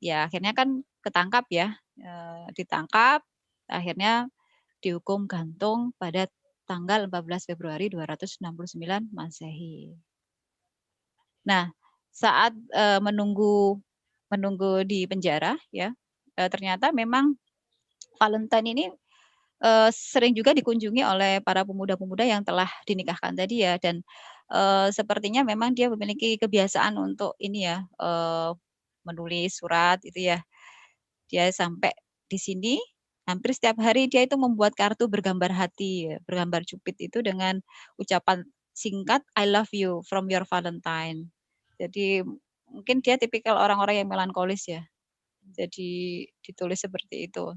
ya akhirnya kan ketangkap ya, ditangkap, akhirnya dihukum gantung pada tanggal 14 Februari 269 Masehi. Nah, saat menunggu di penjara ya, ternyata memang Valentine ini sering juga dikunjungi oleh para pemuda-pemuda yang telah dinikahkan tadi ya, dan sepertinya memang dia memiliki kebiasaan untuk ini ya, menulis surat itu ya. Dia sampai di sini hampir setiap hari dia itu membuat kartu bergambar hati, ya, bergambar cupid itu dengan ucapan singkat I love you from your Valentine. Jadi mungkin dia tipikal orang-orang yang melankolis ya. Jadi ditulis seperti itu.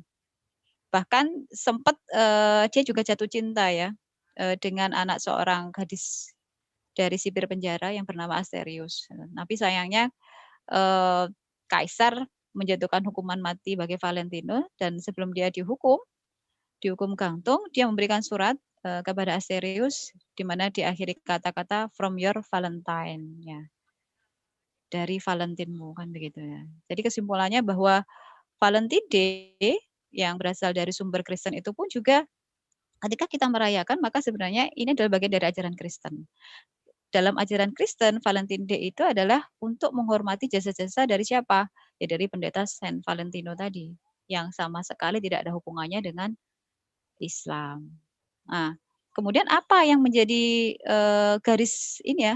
Bahkan sempat dia juga jatuh cinta ya dengan anak seorang gadis dari sipir penjara yang bernama Asterius. Tapi sayangnya Kaisar menjatuhkan hukuman mati bagi Valentino, dan sebelum dia dihukum gantung, dia memberikan surat kepada Asterius di mana diakhiri kata-kata from your Valentine ya. Dari Valentinmu kan begitu ya. Jadi kesimpulannya bahwa Valentine Day yang berasal dari sumber Kristen itu pun juga ketika kita merayakan maka sebenarnya ini adalah bagian dari ajaran Kristen. Dalam ajaran Kristen, Valentine Day itu adalah untuk menghormati jasa-jasa dari siapa? Ya dari pendeta Saint Valentino tadi, yang sama sekali tidak ada hubungannya dengan Islam. Nah, kemudian apa yang menjadi garis ini ya,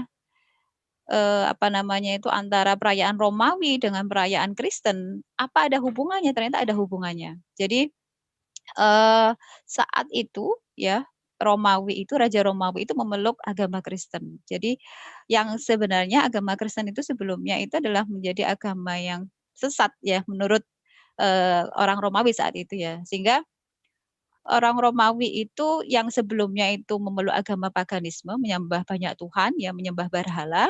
apa namanya itu antara perayaan Romawi dengan perayaan Kristen? Apa ada hubungannya? Ternyata ada hubungannya. Jadi saat itu ya Romawi itu, Raja Romawi itu memeluk agama Kristen. Jadi yang sebenarnya agama Kristen itu sebelumnya itu adalah menjadi agama yang sesat ya menurut orang Romawi saat itu ya. Sehingga orang Romawi itu yang sebelumnya itu memeluk agama paganisme, menyembah banyak Tuhan ya, menyembah berhala,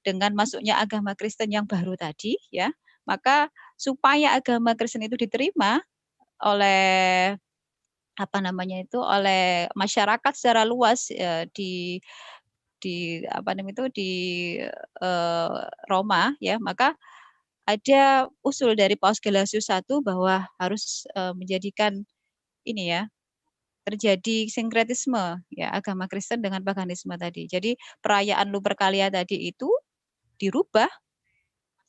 dengan masuknya agama Kristen yang baru tadi ya, maka supaya agama Kristen itu diterima oleh apa namanya itu, oleh masyarakat secara luas di apa namanya itu di Roma ya, maka ada usul dari Paus Gelasius I bahwa harus menjadikan ini ya, terjadi sinkretisme ya agama Kristen dengan paganisme tadi. Jadi perayaan Lupercalia tadi itu dirubah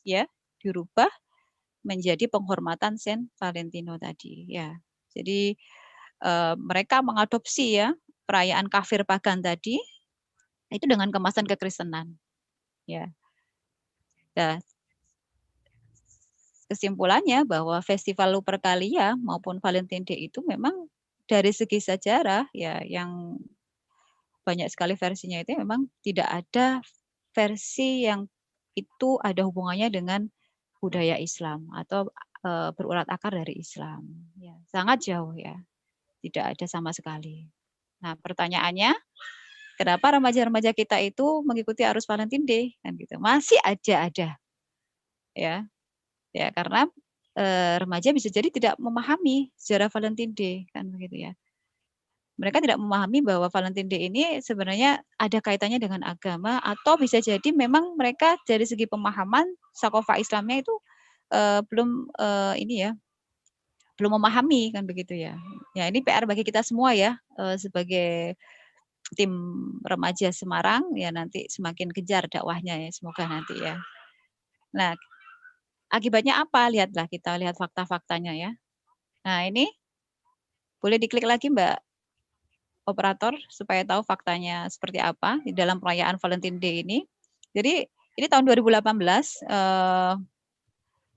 ya, dirubah menjadi penghormatan Saint Valentino tadi ya. Jadi mereka mengadopsi ya perayaan kafir pagan tadi itu dengan kemasan kekristenan ya. Nah, kesimpulannya bahwa festival Lupercalia maupun Valentine Day itu memang dari segi sejarah ya yang banyak sekali versinya itu memang tidak ada versi yang itu ada hubungannya dengan budaya Islam atau berurat akar dari Islam ya, sangat jauh ya, tidak ada sama sekali. Nah, pertanyaannya, kenapa remaja-remaja kita itu mengikuti arus Valentine Day kan gitu? Masih aja ada. Ya. Ya, karena remaja bisa jadi tidak memahami sejarah Valentine Day kan begitu ya. Mereka tidak memahami bahwa Valentine Day ini sebenarnya ada kaitannya dengan agama, atau bisa jadi memang mereka dari segi pemahaman sakofa Islamnya itu belum ini ya, belum memahami kan begitu ya. Ya ini PR bagi kita semua ya sebagai tim remaja Semarang ya, nanti semakin kejar dakwahnya ya, semoga nanti ya. Nah, akibatnya apa? Lihatlah, kita lihat fakta-faktanya ya. Nah, ini boleh diklik lagi Mbak Operator supaya tahu faktanya seperti apa di dalam perayaan Valentine Day ini. Jadi ini tahun 2018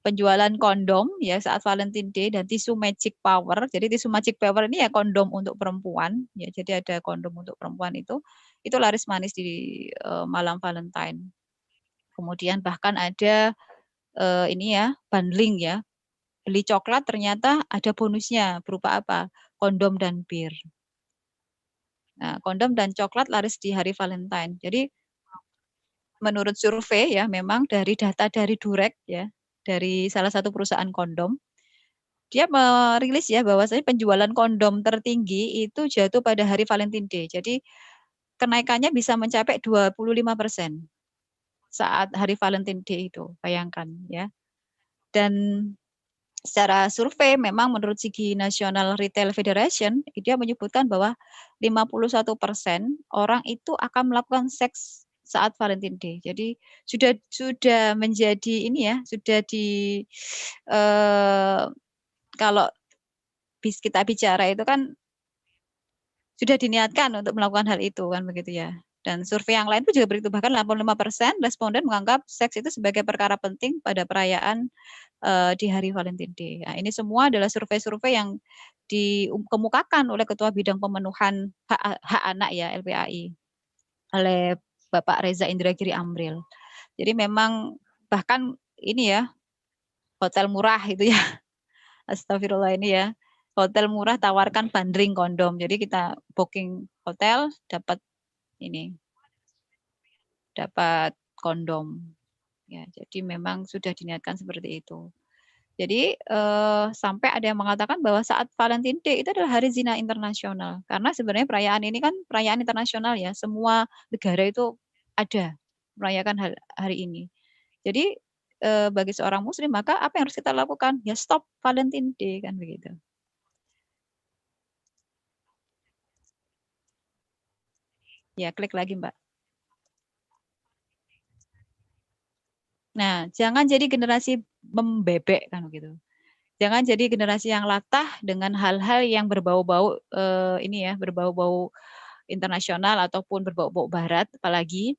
penjualan kondom ya saat Valentine Day dan tisu Magic Power. Jadi tisu Magic Power ini ya kondom untuk perempuan ya. Jadi ada kondom untuk perempuan itu laris manis di malam Valentine. Kemudian bahkan ada ini ya bundling ya. Beli coklat ternyata ada bonusnya berupa apa? Kondom dan bir. Nah, kondom dan coklat laris di hari Valentine. Jadi menurut survei ya, memang dari data dari Durek ya, dari salah satu perusahaan kondom, dia merilis ya bahwasanya penjualan kondom tertinggi itu jatuh pada hari Valentine Day. Jadi kenaikannya bisa mencapai 25% saat hari Valentine Day itu, bayangkan ya. Dan secara survei memang menurut Sigi National Retail Federation, dia menyebutkan bahwa 51% orang itu akan melakukan seks saat Valentine Day. Jadi sudah menjadi ini ya, sudah di kalau kita bicara itu kan sudah diniatkan untuk melakukan hal itu kan begitu ya. Dan survei yang lain pun juga begitu, bahkan 85% responden menganggap seks itu sebagai perkara penting pada perayaan di hari Valentine Day. Nah, ini semua adalah survei-survei yang dikemukakan oleh Ketua Bidang Pemenuhan Hak Anak ya LPAI oleh Bapak Reza Indragiri Amril. Jadi memang bahkan ini ya hotel murah itu ya, astagfirullah ini ya, hotel murah tawarkan bundling kondom. Jadi kita booking hotel dapat ini, dapat kondom. Ya, jadi memang sudah diniatkan seperti itu. Jadi sampai ada yang mengatakan bahwa saat Valentine Day itu adalah hari zina internasional. Karena sebenarnya perayaan ini kan perayaan internasional ya. Semua negara itu ada merayakan hari ini. Jadi bagi seorang muslim maka apa yang harus kita lakukan? Ya stop Valentine Day kan begitu. Ya, klik lagi, Mbak. Nah, jangan jadi generasi membebek kan begitu. Jangan jadi generasi yang latah dengan hal-hal yang berbau-bau ini ya, berbau-bau internasional ataupun berbau-bau barat, apalagi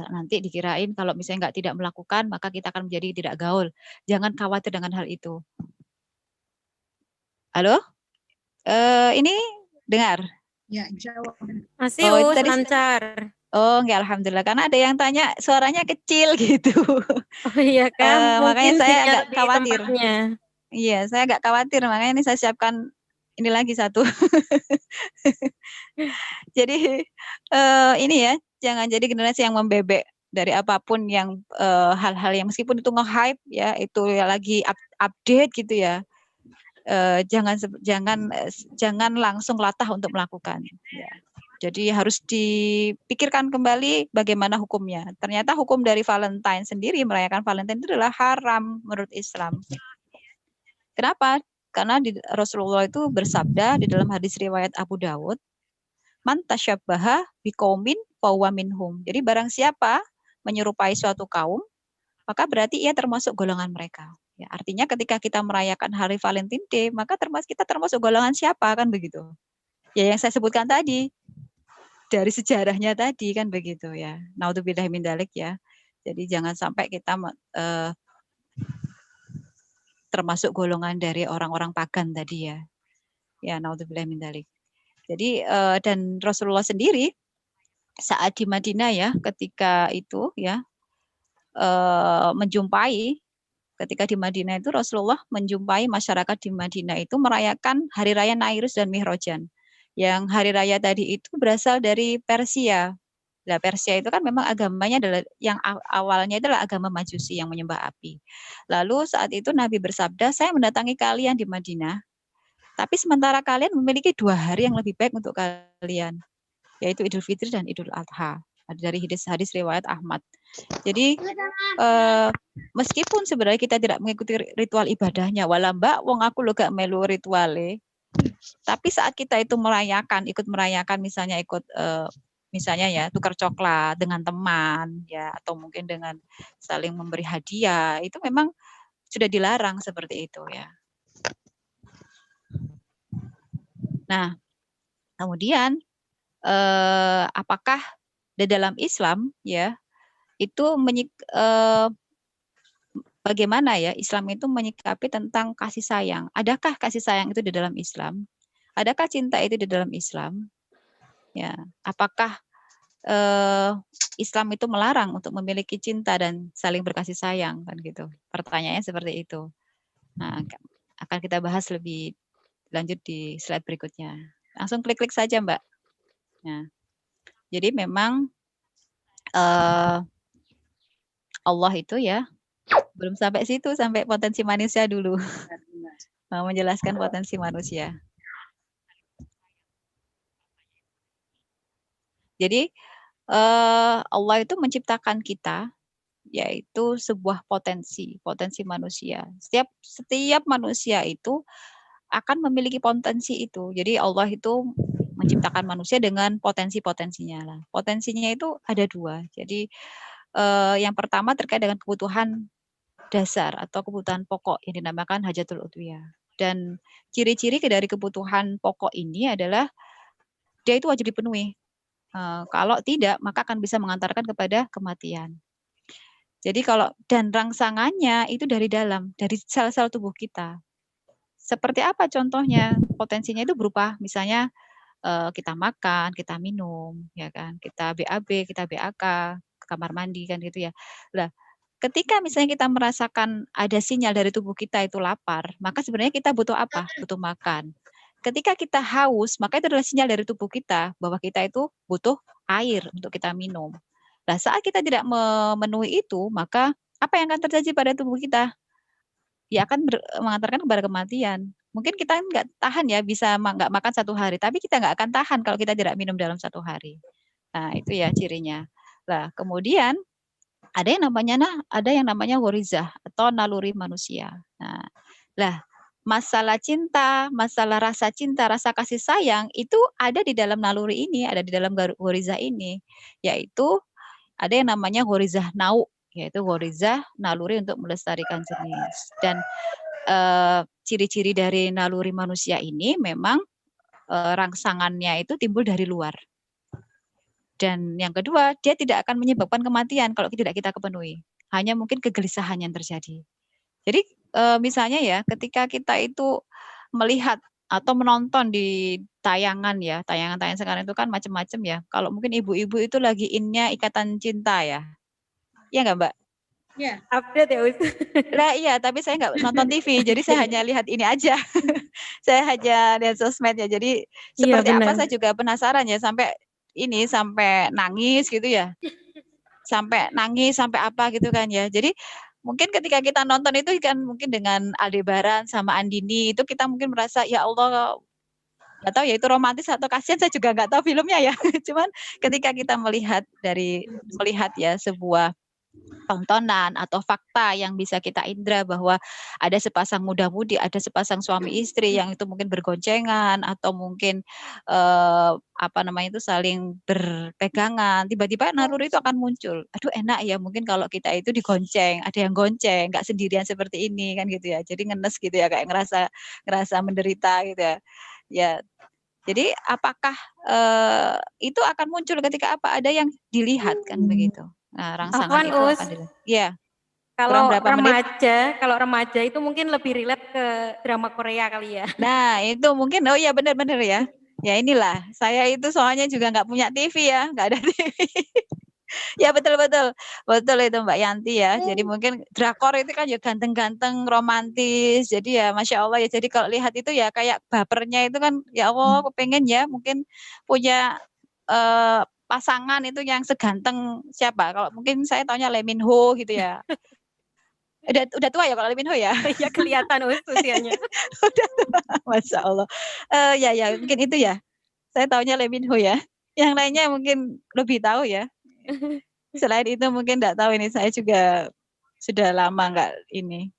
nanti dikirain kalau misalnya tidak melakukan maka kita akan menjadi tidak gaul. Jangan khawatir dengan hal itu. Halo? Ini dengar? Ya, jawab. Masih tadi lancar. Oh, enggak, alhamdulillah. Karena ada yang tanya suaranya kecil gitu. Oh iya kan, makanya saya agak khawatir. Tempatnya. Iya, saya agak khawatir. Makanya ini saya siapkan ini lagi satu. Jadi ini ya, jangan jadi generasi yang membebek dari apapun yang hal-hal yang meskipun itu nge-hype ya, itu ya lagi update gitu ya. Jangan langsung latah untuk melakukan. Ya. Jadi harus dipikirkan kembali bagaimana hukumnya. Ternyata hukum dari Valentine sendiri, merayakan Valentine itu adalah haram menurut Islam. Kenapa? Karena Rasulullah itu bersabda di dalam hadis riwayat Abu Dawud, man tasyabbaha biqaumin fahuwa minhum. Jadi barang siapa menyerupai suatu kaum, maka berarti ia termasuk golongan mereka. Ya, artinya ketika kita merayakan hari Valentine Day, maka kita termasuk golongan siapa kan begitu. Ya yang saya sebutkan tadi, dari sejarahnya tadi kan begitu ya. Naudzubillah min dzalik ya. Jadi jangan sampai kita termasuk golongan dari orang-orang pagan tadi ya. Ya naudzubillah min dzalik. Jadi dan Rasulullah sendiri saat di Madinah ya, ketika itu ya menjumpai ketika di Madinah itu Rasulullah menjumpai masyarakat di Madinah itu merayakan hari raya Nairus dan Mihrojan. Yang hari raya tadi itu berasal dari Persia. Nah, Persia itu kan memang agamanya adalah yang awalnya adalah agama Majusi yang menyembah api. Lalu saat itu Nabi bersabda, saya mendatangi kalian di Madinah, tapi sementara kalian memiliki 2 hari yang lebih baik untuk kalian, yaitu Idul Fitri dan Idul Adha. Dari hadis riwayat Ahmad. Jadi meskipun sebenarnya kita tidak mengikuti ritual ibadahnya, wala mbak, wong aku lo gak melu rituale, tapi saat kita itu ikut merayakan, misalnya ikut misalnya ya tukar coklat dengan teman ya, atau mungkin dengan saling memberi hadiah, itu memang sudah dilarang seperti itu ya. Nah, kemudian apakah di dalam Islam ya itu bagaimana ya Islam itu menyikapi tentang kasih sayang? Adakah kasih sayang itu di dalam Islam? Adakah cinta itu di dalam Islam? Ya, apakah Islam itu melarang untuk memiliki cinta dan saling berkasih sayang kan gitu? Pertanyaannya seperti itu. Nah, akan kita bahas lebih lanjut di slide berikutnya. Langsung klik-klik saja, Mbak. Nah, jadi memang Allah itu ya belum sampai situ, sampai potensi manusia dulu. Mau menjelaskan potensi manusia. Jadi Allah itu menciptakan kita yaitu sebuah potensi manusia. Setiap manusia itu akan memiliki potensi itu. Jadi Allah itu menciptakan manusia dengan potensi-potensinya lah. Potensinya itu ada 2. Jadi yang pertama terkait dengan kebutuhan dasar atau kebutuhan pokok yang dinamakan hajatul udwiyah. Dan ciri-ciri dari kebutuhan pokok ini adalah dia itu wajib dipenuhi. Kalau tidak, maka akan bisa mengantarkan kepada kematian. Jadi dan rangsangannya itu dari dalam, dari sel-sel tubuh kita. Seperti apa contohnya? Potensinya itu berupa misalnya kita makan, kita minum, ya kan? Kita BAB, kita BAK, ke kamar mandi kan gitu ya. Lah, ketika misalnya kita merasakan ada sinyal dari tubuh kita itu lapar, maka sebenarnya kita butuh apa? Butuh makan. Ketika kita haus, maka itu adalah sinyal dari tubuh kita bahwa kita itu butuh air untuk kita minum. Nah, saat kita tidak memenuhi itu, maka apa yang akan terjadi pada tubuh kita? Ya akan mengantarkan kepada kematian. Mungkin kita nggak tahan ya, bisa nggak makan 1 hari, tapi kita nggak akan tahan kalau kita tidak minum dalam 1 hari. Nah, itu ya cirinya. Lah, kemudian ada yang namanya ghorizah atau naluri manusia. Nah, lah masalah cinta, masalah rasa cinta, rasa kasih sayang itu ada di dalam naluri ini, ada di dalam ghorizah ini, yaitu ada yang namanya ghorizah nau, yaitu ghorizah naluri untuk melestarikan jenis. Dan ciri-ciri dari naluri manusia ini memang rangsangannya itu timbul dari luar. Dan yang kedua, dia tidak akan menyebabkan kematian kalau tidak kita kepenuhi. Hanya mungkin kegelisahan yang terjadi. Jadi misalnya ya, ketika kita itu melihat atau menonton di tayangan ya, tayangan-tayangan sekarang itu kan macam-macam ya. Kalau mungkin ibu-ibu itu lagi in-nya Ikatan Cinta ya. Iya nggak, Mbak? Iya. Update ya, Us. Lah iya, tapi saya nggak nonton TV, jadi saya hanya lihat ini aja. Saya hanya lihat sosmed ya. Jadi seperti apa saya juga penasaran ya, sampai nangis gitu ya. Sampai nangis, sampai apa gitu kan ya. Jadi mungkin ketika kita nonton itu kan mungkin dengan Aldebaran sama Andini itu kita mungkin merasa ya Allah, nggak tahu ya itu romantis atau kasihan, saya juga nggak tahu filmnya ya. Cuman ketika kita melihat ya sebuah tontonan atau fakta yang bisa kita indra bahwa ada sepasang muda-mudi, ada sepasang suami istri yang itu mungkin bergoncengan atau mungkin saling berpegangan, tiba-tiba naluri itu akan muncul. Aduh enak ya, mungkin kalau kita itu digonceng, ada yang gonceng, nggak sendirian seperti ini kan gitu ya. Jadi ngenes gitu ya, kayak ngerasa menderita gitu ya. Ya. Jadi apakah itu akan muncul ketika ada yang dilihat kan begitu. Nah, rangsangan itu akan dilihat. Iya. Kalau remaja itu mungkin lebih relate ke drama Korea kali ya. Nah, itu mungkin oh iya benar-benar ya. Ya inilah, saya itu soalnya juga nggak punya TV ya, nggak ada TV. Ya betul itu Mbak Yanti ya. Jadi mungkin drakor itu kan ya ganteng-ganteng, romantis. Jadi ya Masya Allah ya. Jadi kalau lihat itu ya kayak bapernya itu kan ya Allah, kepengen ya mungkin punya pasangan itu yang seganteng siapa? Kalau mungkin saya taunya Lee Min Ho gitu ya. Udah tua ya kalau Lee Min Ho ya? Iya kelihatan usianya. Udah tua, Masya Allah. Ya mungkin itu ya. Saya taunya Lee Min Ho ya. Yang lainnya mungkin lebih tahu ya. Selain itu mungkin enggak tahu ini, saya juga sudah lama enggak ini.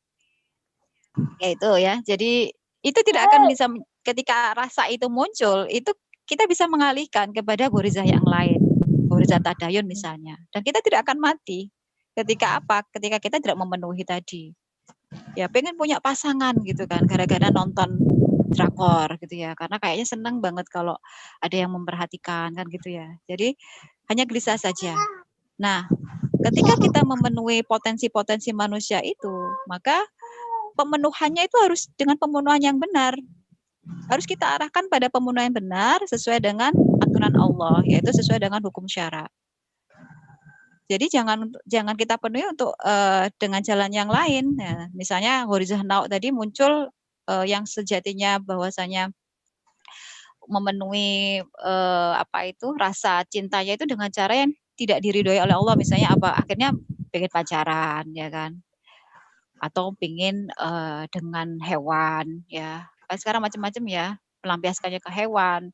Ya itu ya. Jadi itu tidak akan bisa ketika rasa itu muncul, itu kita bisa mengalihkan kepada ghorizah yang lain. Ghorizah tadayun misalnya. Dan kita tidak akan mati. Ketika apa? Ketika kita tidak memenuhi tadi. Ya pengen punya pasangan gitu kan, gara-gara nonton drakor gitu ya. Karena kayaknya senang banget kalau ada yang memperhatikan kan gitu ya. Jadi hanya gelisah saja. Nah, ketika kita memenuhi potensi-potensi manusia itu, maka pemenuhannya itu harus dengan pemenuhan yang benar. Harus kita arahkan pada pemenuhan yang benar sesuai dengan aturan Allah, yaitu sesuai dengan hukum syara. Jadi jangan kita penuhi untuk dengan jalan yang lain. Ya, misalnya ghorizah nau tadi muncul yang sejatinya bahwasanya memenuhi rasa cintanya itu dengan cara yang tidak diridhoi oleh Allah, misalnya apa? Akhirnya pengen pacaran, ya kan? Atau pengen dengan hewan, ya. Kan sekarang macam-macam ya, melampiaskannya ke hewan,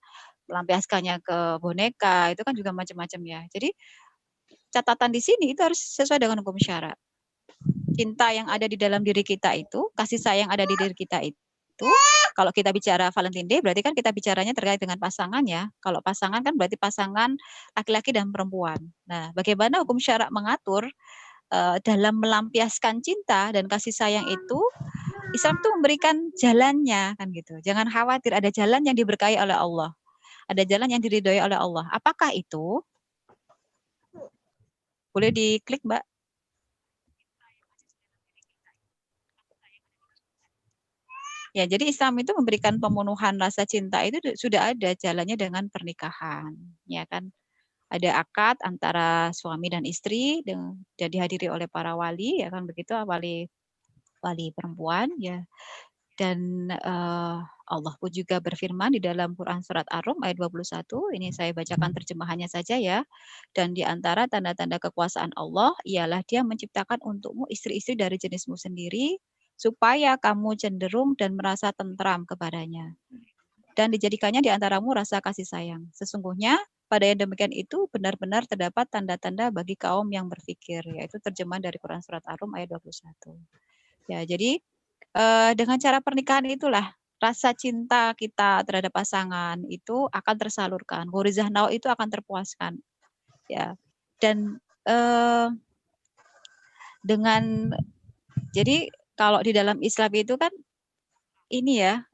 melampiaskannya ke boneka, itu kan juga macam-macam ya. Jadi catatan di sini itu harus sesuai dengan hukum syara. Cinta yang ada di dalam diri kita itu, kasih sayang ada di diri kita itu, kalau kita bicara Valentine Day, berarti kan kita bicaranya terkait dengan pasangan ya. Kalau pasangan kan berarti pasangan laki-laki dan perempuan. Nah, bagaimana hukum syara mengatur dalam melampiaskan cinta dan kasih sayang itu, Islam tuh memberikan jalannya kan gitu. Jangan khawatir, ada jalan yang diberkahi oleh Allah. Ada jalan yang diridhoi oleh Allah. Apakah itu? Boleh diklik, Mbak. Ya, jadi Islam itu memberikan pemenuhan rasa cinta itu sudah ada jalannya dengan pernikahan, ya kan? Ada akad antara suami dan istri dan dihadiri oleh para wali, ya kan begitu, wali perempuan, ya. Dan Allah pun juga berfirman di dalam Quran surat Ar-Rum ayat 21, ini saya bacakan terjemahannya saja ya. Dan di antara tanda-tanda kekuasaan Allah ialah Dia menciptakan untukmu istri-istri dari jenismu sendiri, supaya kamu cenderung dan merasa tentram kepadanya. Dan dijadikannya di antaramu rasa kasih sayang. Sesungguhnya pada yang demikian itu benar-benar terdapat tanda-tanda bagi kaum yang berfikir, yaitu terjemahan dari Quran surat Ar-Rum ayat 21. Ya, jadi dengan cara pernikahan itulah rasa cinta kita terhadap pasangan itu akan tersalurkan. Ghorizah nau itu akan terpuaskan. Ya. Dan dengan jadi kalau di dalam Islam itu kan ini ya,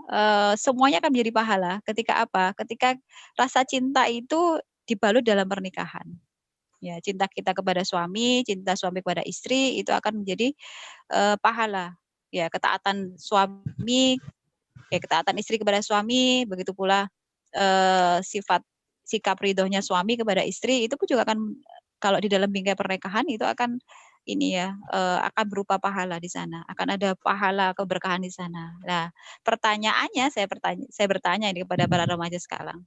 semuanya akan menjadi pahala ketika apa? Ketika rasa cinta itu dibalut dalam pernikahan. Ya, cinta kita kepada suami, cinta suami kepada istri itu akan menjadi pahala. Ya, ketaatan suami, ya ketaatan istri kepada suami, begitu pula sikap ridhonya suami kepada istri itu pun juga akan, kalau di dalam bingkai pernikahan itu akan ini ya, akan berupa pahala di sana, akan ada pahala keberkahan di sana. Nah, pertanyaannya saya bertanya ini kepada para remaja sekarang,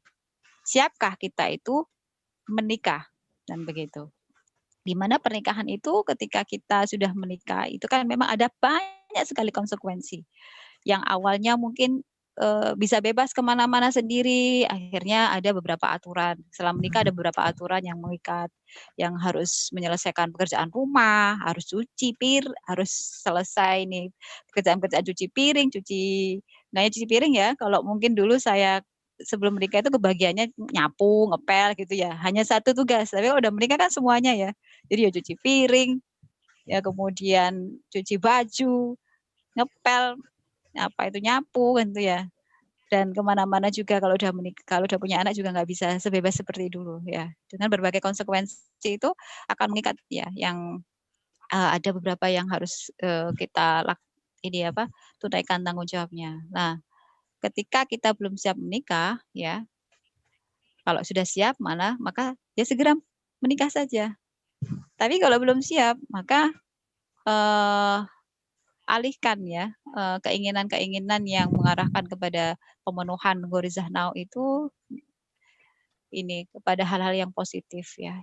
siapkah kita itu menikah? Dan begitu. Di mana pernikahan itu ketika kita sudah menikah itu kan memang ada banyak sekali konsekuensi. Yang awalnya mungkin bisa bebas kemana-mana sendiri, akhirnya ada beberapa aturan. Setelah menikah ada beberapa aturan yang mengikat, yang harus menyelesaikan pekerjaan rumah, harus harus selesai nih pekerjaan-pekerjaan cuci piring, nggak cuci piring ya. Kalau mungkin dulu saya sebelum menikah itu kebagiannya nyapu, ngepel gitu ya. Hanya satu tugas. Tapi kalau udah menikah kan semuanya ya. Jadi ya cuci piring, ya kemudian cuci baju, ngepel, apa itu nyapu kan itu ya. Dan kemana-mana juga kalau udah menikah, kalau udah punya anak juga nggak bisa sebebas seperti dulu ya. Dengan berbagai konsekuensi itu akan mengikat ya. Yang ada beberapa yang harus kita tunaikan tanggung jawabnya. Nah, ketika kita belum siap menikah ya, kalau sudah siap maka ya segera menikah saja. Tapi kalau belum siap maka alihkan ya keinginan-keinginan yang mengarahkan kepada pemenuhan ghorizah nau itu ini kepada hal-hal yang positif ya.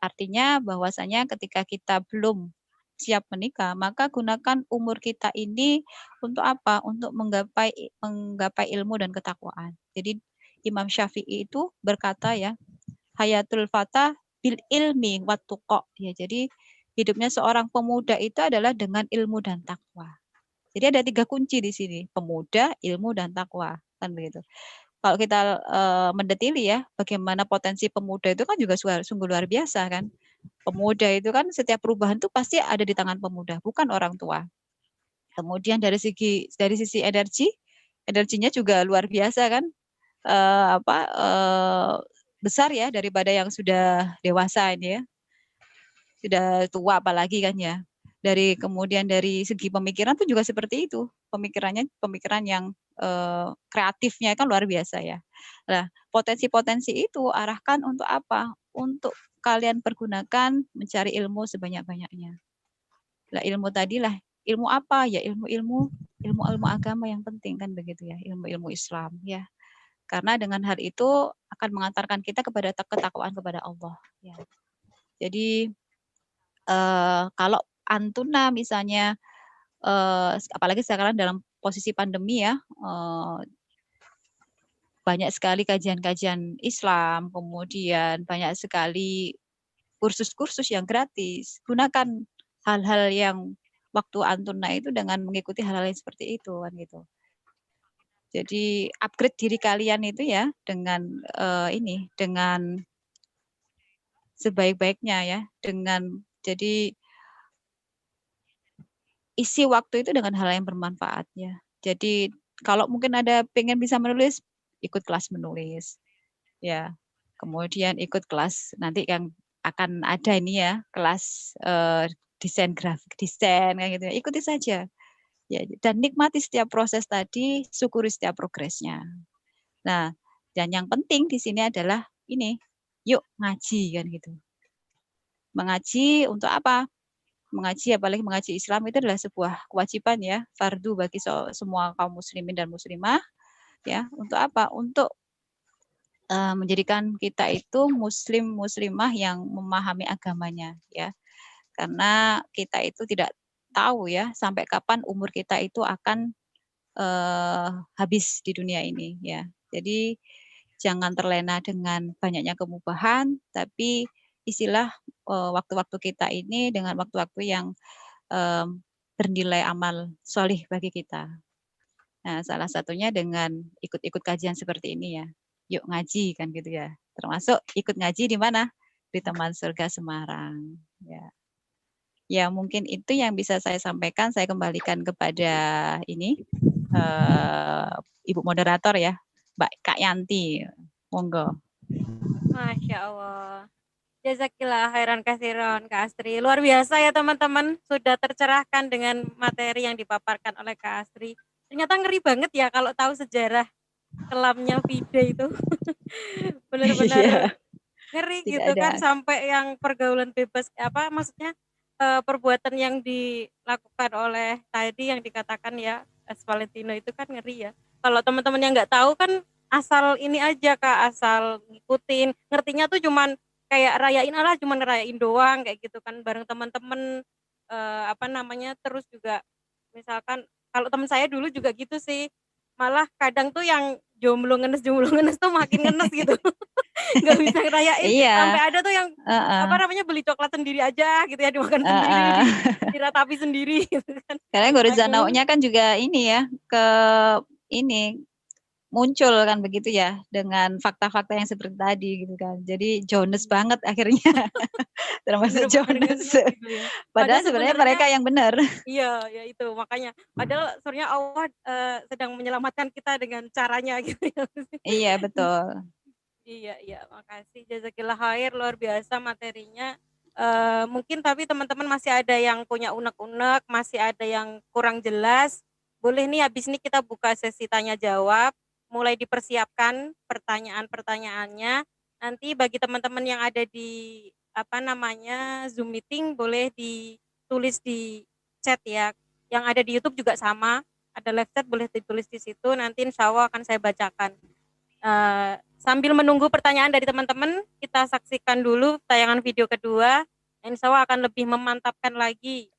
Artinya bahwasanya ketika kita belum siap menikah, maka gunakan umur kita ini untuk apa? Untuk menggapai ilmu dan ketakwaan. Jadi Imam Syafi'i itu berkata ya, hayatul fata bil ilmi wat tuqa. Ya, jadi hidupnya seorang pemuda itu adalah dengan ilmu dan takwa. Jadi ada 3 kunci di sini, pemuda, ilmu, dan takwa, kan begitu. Kalau kita mendetili ya, bagaimana potensi pemuda itu kan juga sungguh luar biasa kan. Pemuda itu kan setiap perubahan itu pasti ada di tangan pemuda, bukan orang tua. Kemudian dari sisi energinya juga luar biasa kan, besar ya daripada yang sudah dewasa ini ya, sudah tua apalagi kan ya. Kemudian dari segi pemikiran tuh juga seperti itu, pemikiran yang kreatifnya kan luar biasa ya. Nah, potensi-potensi itu arahkan untuk apa? Untuk kalian pergunakan mencari ilmu sebanyak-banyaknya. Lah ilmu tadilah, ilmu apa? Ya ilmu agama yang penting kan begitu ya, ilmu Islam ya. Karena dengan hal itu akan mengantarkan kita kepada ketakwaan kepada Allah ya. Jadi kalau Antuna misalnya, apalagi sekarang dalam posisi pandemi ya, banyak sekali kajian-kajian Islam, kemudian banyak sekali kursus-kursus yang gratis. Gunakan hal-hal yang waktu Antuna itu dengan mengikuti hal-hal yang seperti itu kan gitu. Jadi upgrade diri kalian itu ya dengan dengan sebaik-baiknya ya, jadi isi waktu itu dengan hal yang bermanfaat ya. Jadi kalau mungkin ada pengen bisa menulis, ikut kelas menulis ya. Kemudian ikut kelas nanti yang akan ada ini ya, kelas desain grafik desain kayak gitu. Ikuti saja. Ya, dan nikmati setiap proses tadi, syukuri setiap progresnya. Nah, dan yang penting di sini adalah ini, yuk ngaji kan gitu. Mengaji untuk apa? Mengaji, apalagi mengaji Islam itu adalah sebuah kewajiban ya, fardu bagi semua kaum muslimin dan muslimah ya. Untuk apa? Untuk menjadikan kita itu muslim muslimah yang memahami agamanya ya. Karena kita itu tidak tahu ya sampai kapan umur kita itu akan habis di dunia ini ya. Jadi jangan terlena dengan banyaknya kemubahan, tapi isilah waktu-waktu kita ini dengan waktu-waktu yang bernilai amal solih bagi kita. Nah, salah satunya dengan ikut-ikut kajian seperti ini ya. Yuk ngaji kan gitu ya. Termasuk ikut ngaji di mana? Di Teman Surga Semarang. Ya. Ya mungkin itu yang bisa saya sampaikan. Saya kembalikan kepada ini Ibu moderator ya, Mbak Kak Yanti. Monggo. Masya Allah. Jazakillah khairan kasiron Kak Astri. Luar biasa ya teman-teman, sudah tercerahkan dengan materi yang dipaparkan oleh Kak Astri. Ternyata ngeri banget ya kalau tahu sejarah kelamnya Fide itu. Benar-benar ngeri gitu kan, sampai yang pergaulan bebas maksudnya perbuatan yang dilakukan oleh tadi yang dikatakan ya Valentino itu kan ngeri ya. Kalau teman-teman yang nggak tahu kan asal ini aja Kak, asal ngikutin, ngertinya tuh cuman kayak rayain cuman ngerayain doang kayak gitu kan bareng teman-teman terus juga misalkan kalau teman saya dulu juga gitu sih, malah kadang tuh yang jomblo ngenes tuh makin ngenes gitu. Nggak bisa ngerayain sampai ada tuh yang beli coklat sendiri aja gitu ya, dimakan sendiri, diratapi sendiri gitu kan. Karena Gorizanaunya kan juga ini ya ini muncul kan begitu ya dengan fakta-fakta yang seperti tadi gitu kan. Jadi Jonas banget akhirnya. Termasuk Jonas. Gitu ya. Padahal sebenarnya mereka yang benar. Iya, ya itu makanya. Padahal sebenarnya Allah sedang menyelamatkan kita dengan caranya gitu ya. Iya, betul. Iya, makasih jazakillah khair, luar biasa materinya. Mungkin tapi teman-teman masih ada yang punya unek-unek, masih ada yang kurang jelas. Boleh nih habis ini kita buka sesi tanya jawab. Mulai dipersiapkan pertanyaan-pertanyaannya. Nanti bagi teman-teman yang ada di Zoom meeting boleh ditulis di chat ya. Yang ada di YouTube juga sama, ada live chat boleh ditulis di situ. Nanti insya Allah akan saya bacakan. Sambil menunggu pertanyaan dari teman-teman, kita saksikan dulu tayangan video kedua. Insya Allah akan lebih memantapkan lagi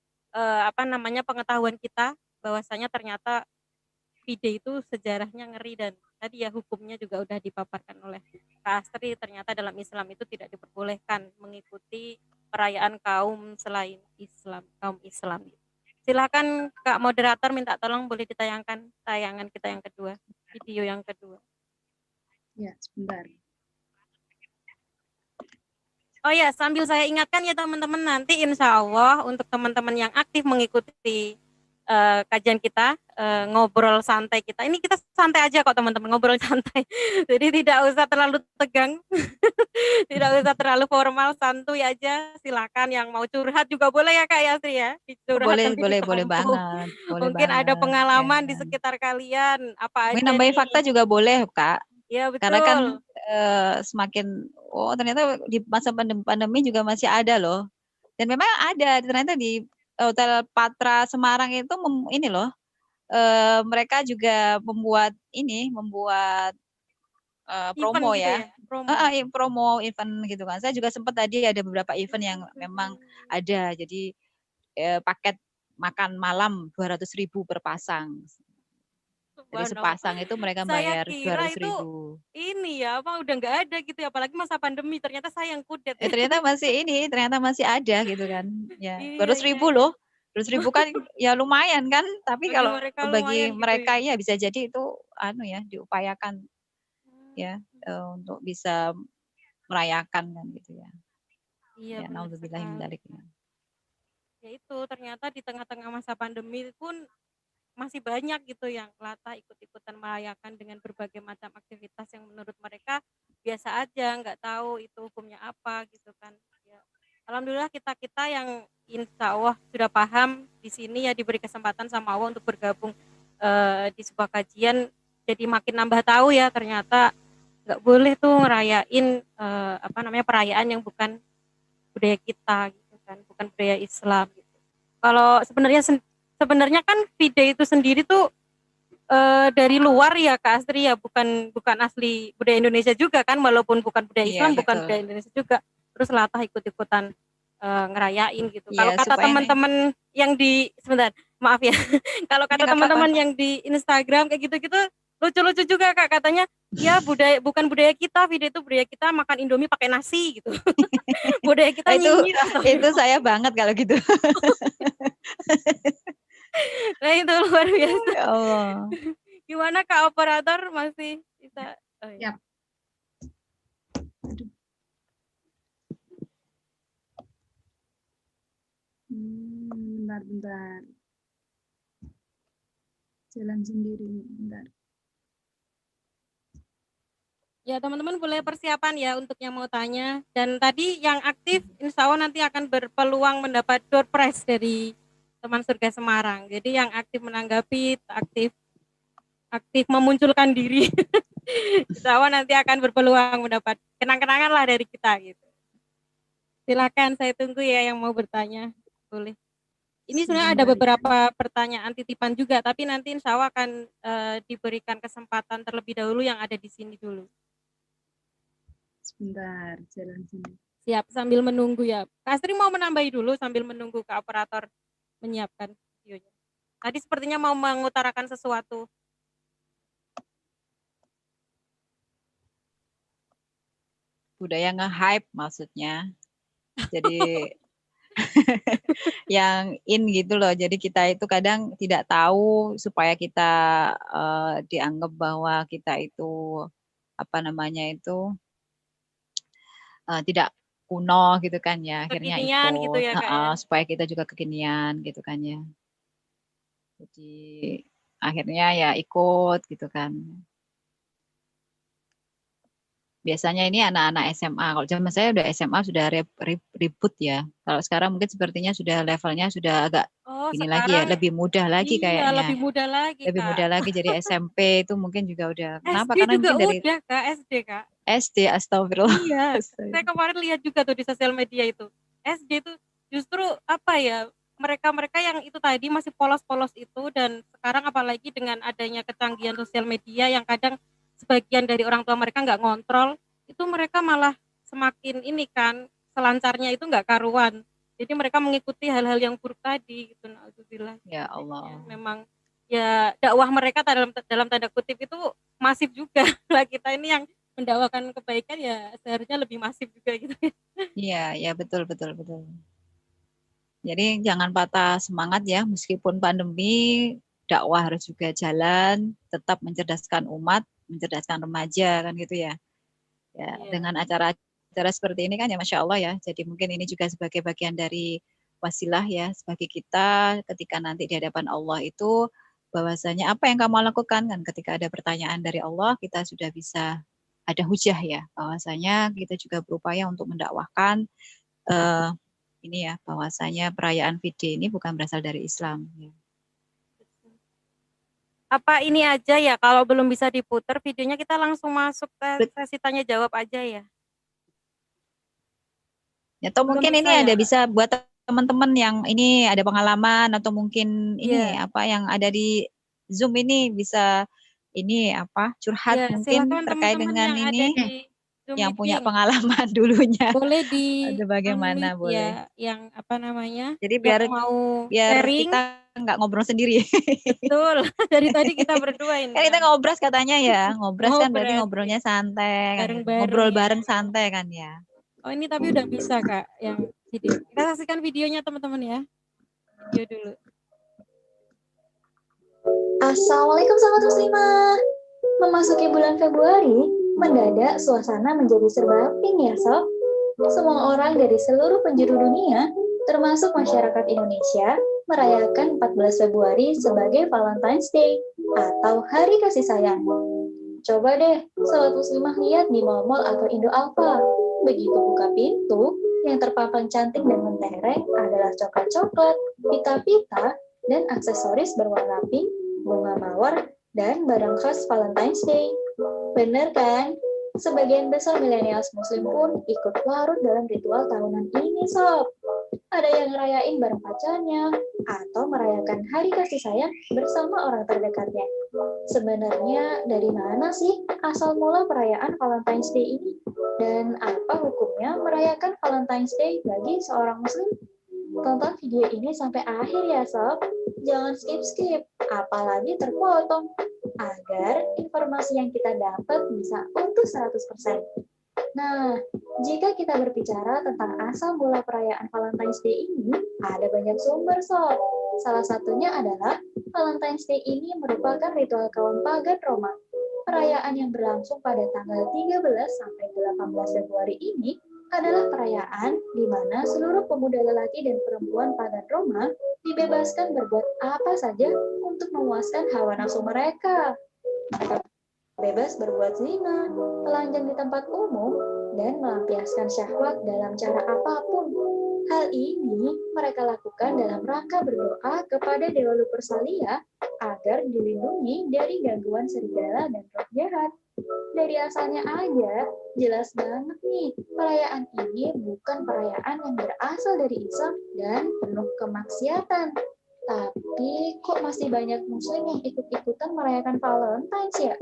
pengetahuan kita bahwasanya ternyata Fide itu sejarahnya ngeri dan tadi ya hukumnya juga udah dipaparkan oleh Kak Astri. Ternyata dalam Islam itu tidak diperbolehkan mengikuti perayaan kaum selain Islam, kaum Islam. Silakan Kak moderator, minta tolong boleh ditayangkan tayangan kita yang kedua, video yang kedua. Ya, sebentar. Oh ya, sambil saya ingatkan ya teman-teman, nanti insya Allah untuk teman-teman yang aktif mengikuti kajian kita, ngobrol santai kita. Ini kita santai aja kok teman-teman, ngobrol santai. Jadi tidak usah terlalu tegang, tidak usah terlalu formal, santuy aja. Silakan yang mau curhat juga boleh ya Kak Yasri ya. Boleh banget. Mungkin ada pengalaman di sekitar kalian, apa aja. Nambahin fakta juga boleh Kak. Iya betul. Karena kan semakin ternyata di masa pandemi juga masih ada loh. Dan memang ada ternyata di Hotel Patra Semarang itu mereka juga membuat promo gitu ya. promo. Promo event gitu kan. Saya juga sempat tadi ada beberapa event yang memang ada. Jadi paket makan malam 200.000 per pasang. Jadi sepasang itu mereka Saya bayar kira 200.000. itu ini ya, apa udah nggak ada gitu ya, apalagi masa pandemi, ternyata saya yang kudet. Ternyata masih ada gitu kan. Ya, Iya, 200.000 iya. loh. 200.000 kan ya lumayan kan, tapi Bagi kalau mereka bagi lumayan gitu mereka ya. ya bisa jadi itu ya diupayakan ya untuk bisa merayakan kan gitu ya. Iya, Ya, benar naudzubillahi min sekali. dzalik ya. Ya itu ternyata di tengah-tengah masa pandemi pun masih banyak gitu yang latah ikut-ikutan merayakan dengan berbagai macam aktivitas yang menurut mereka biasa aja, nggak tahu itu hukumnya apa gitu kan. Ya. Alhamdulillah kita-kita yang insya Allah sudah paham di sini ya diberi kesempatan sama Allah untuk bergabung di sebuah kajian, jadi makin nambah tahu ya ternyata nggak boleh tuh ngerayain perayaan yang bukan budaya kita gitu kan, bukan budaya Islam gitu. Kalau sebenarnya kan Fide itu sendiri tuh dari luar ya Kak Astri ya, bukan bukan asli budaya Indonesia juga kan, walaupun bukan budaya Iya, Islam, bukan betul. budaya Indonesia juga. Terus latah ikut-ikutan ngerayain gitu. Kalau Iya, kata supaya teman-teman yang di sebentar, maaf ya. Kalau ya kata nggak apa-apa. teman-teman yang di Instagram kayak gitu-gitu lucu-lucu juga Kak, katanya ya bukan budaya kita, Fide itu budaya kita makan Indomie pakai nasi gitu. Budaya kita nyinyir. Itu saya banget kalau gitu. Nah itu luar biasa. Ya Allah. Gimana Kak operator, masih bisa? Oh, Siap. Bentar. Jalan sendiri, bentar. Ya teman-teman boleh persiapan ya untuk yang mau tanya. Dan tadi yang aktif insya Allah nanti akan berpeluang mendapat door prize dari teman surga Semarang. Jadi yang aktif menanggapi, aktif memunculkan diri. Insya Allah nanti akan berpeluang mendapat kenang-kenangan lah dari kita gitu. Silakan, saya tunggu ya yang mau bertanya. Boleh. Ini sebenarnya ada beberapa pertanyaan titipan juga, tapi nanti insya Allah akan diberikan kesempatan terlebih dahulu yang ada di sini dulu. Sebentar, jalan sini. Siap, sambil menunggu ya. Kak Astri mau menambahi dulu sambil menunggu ke operator menyiapkan videonya. Tadi sepertinya mau mengutarakan sesuatu. Budaya nge-hype maksudnya. Jadi yang in gitu loh. Jadi kita itu kadang tidak tahu supaya kita dianggap bahwa kita itu tidak kuno gitu kan ya. Akhirnya Kekinian gitu ikut ya Kak ya. supaya kita juga kekinian gitu kan ya. Jadi akhirnya ya ikut gitu kan. Biasanya ini anak-anak SMA. Kalau zaman saya udah SMA sudah ribut ya. Kalau sekarang mungkin sepertinya sudah levelnya sudah agak lagi ya, lebih mudah lagi kayaknya. Lebih mudah lagi. Lebih mudah lagi. Jadi SMP itu mungkin juga udah. Kenapa? SD Karena juga mungkin dari udah Kak, SD Kak. SD, astagfirullah. Iya, saya kemarin lihat juga tuh di sosial media itu. SD itu justru mereka yang itu tadi masih polos-polos itu, dan sekarang apalagi dengan adanya kecanggihan sosial media yang kadang sebagian dari orang tua mereka nggak ngontrol, itu mereka malah semakin ini kan, selancarnya itu nggak karuan. Jadi mereka mengikuti hal-hal yang buruk tadi gitu. Alhamdulillah. Ya Allah. Ya, memang ya dakwah mereka dalam tanda kutip itu masif juga. Lah kita ini yang mendakwakan kebaikan ya seharusnya lebih masif juga gitu. Iya, betul. Jadi jangan patah semangat ya, meskipun pandemi, dakwah harus juga jalan, tetap mencerdaskan umat, mencerdaskan remaja kan gitu ya. Ya, dengan acara-acara seperti ini kan ya Masya Allah ya. Jadi mungkin ini juga sebagai bagian dari wasilah ya, sebagai kita ketika nanti di hadapan Allah itu bahwasanya apa yang kamu lakukan kan, ketika ada pertanyaan dari Allah kita sudah bisa ada hujah ya, bahwasanya kita juga berupaya untuk mendakwahkan ini ya, bahwasanya perayaan Fide ini bukan berasal dari Islam. Ya. Apa ini aja ya, kalau belum bisa diputar videonya kita langsung masuk ke sesi tanya jawab aja ya? Atau mungkin ini ada bisa buat teman-teman yang ini ada pengalaman atau mungkin ini yang ada di Zoom ini bisa ini curhat Ya, mungkin silakan terkait teman-teman dengan yang ada ini di Zoom yang punya meeting. pengalaman dulunya. Boleh di Ada bagaimana unmute boleh. ya, yang apa namanya, Jadi yang mau biar sharing. kita nggak ngobrol sendiri. Betul, dari tadi kita berdua ini. Kan kita ngobras katanya ya, ngobras kan berarti Ngobras, ngobrolnya ya. santai kan, Bareng-bareng ngobrol ya. bareng santai kan ya. Oh ini tapi udah bisa Kak, yang video. Kita saksikan videonya teman-teman ya. Video dulu. Assalamualaikum sahabat muslimah. Memasuki bulan Februari, mendadak suasana menjadi serba pink ya sob. Semua orang dari seluruh penjuru dunia, termasuk masyarakat Indonesia, merayakan 14 Februari sebagai Valentine's Day atau Hari Kasih Sayang. Coba deh, sahabat muslimah lihat di mall-mall atau Indo Alfa. Begitu buka pintu, yang terpampang cantik dan mentereng adalah coklat-coklat, pita-pita, dan aksesoris berwarna pink, bunga mawar, dan barang khas Valentine's Day. Bener kan? Sebagian besar milenials muslim pun ikut larut dalam ritual tahunan ini, sob. Ada yang ngerayain bareng pacarnya, atau merayakan hari kasih sayang bersama orang terdekatnya. Sebenarnya dari mana sih asal mula perayaan Valentine's Day ini? Dan apa hukumnya merayakan Valentine's Day bagi seorang muslim? Tonton video ini sampai akhir ya sob. Jangan skip-skip, apalagi terpotong, agar informasi yang kita dapat bisa utuh 100%. Nah, jika kita berbicara tentang asal mula perayaan Valentine's Day ini, ada banyak sumber sob. Salah satunya adalah Valentine's Day ini merupakan ritual kaum pagan Roma. Perayaan yang berlangsung pada tanggal 13 sampai 18 Februari ini adalah perayaan di mana seluruh pemuda lelaki dan perempuan pagan Roma dibebaskan berbuat apa saja untuk memuaskan hawa nafsu mereka. Bebas berbuat zina, telanjang di tempat umum, dan melampiaskan syahwat dalam cara apapun. Hal ini mereka lakukan dalam rangka berdoa kepada Dewa Lupercalia agar dilindungi dari gangguan serigala dan roh jahat. Dari asalnya aja, jelas banget nih, perayaan ini bukan perayaan yang berasal dari Islam dan penuh kemaksiatan. Tapi kok masih banyak muslim yang ikut-ikutan merayakan Valentine's ya?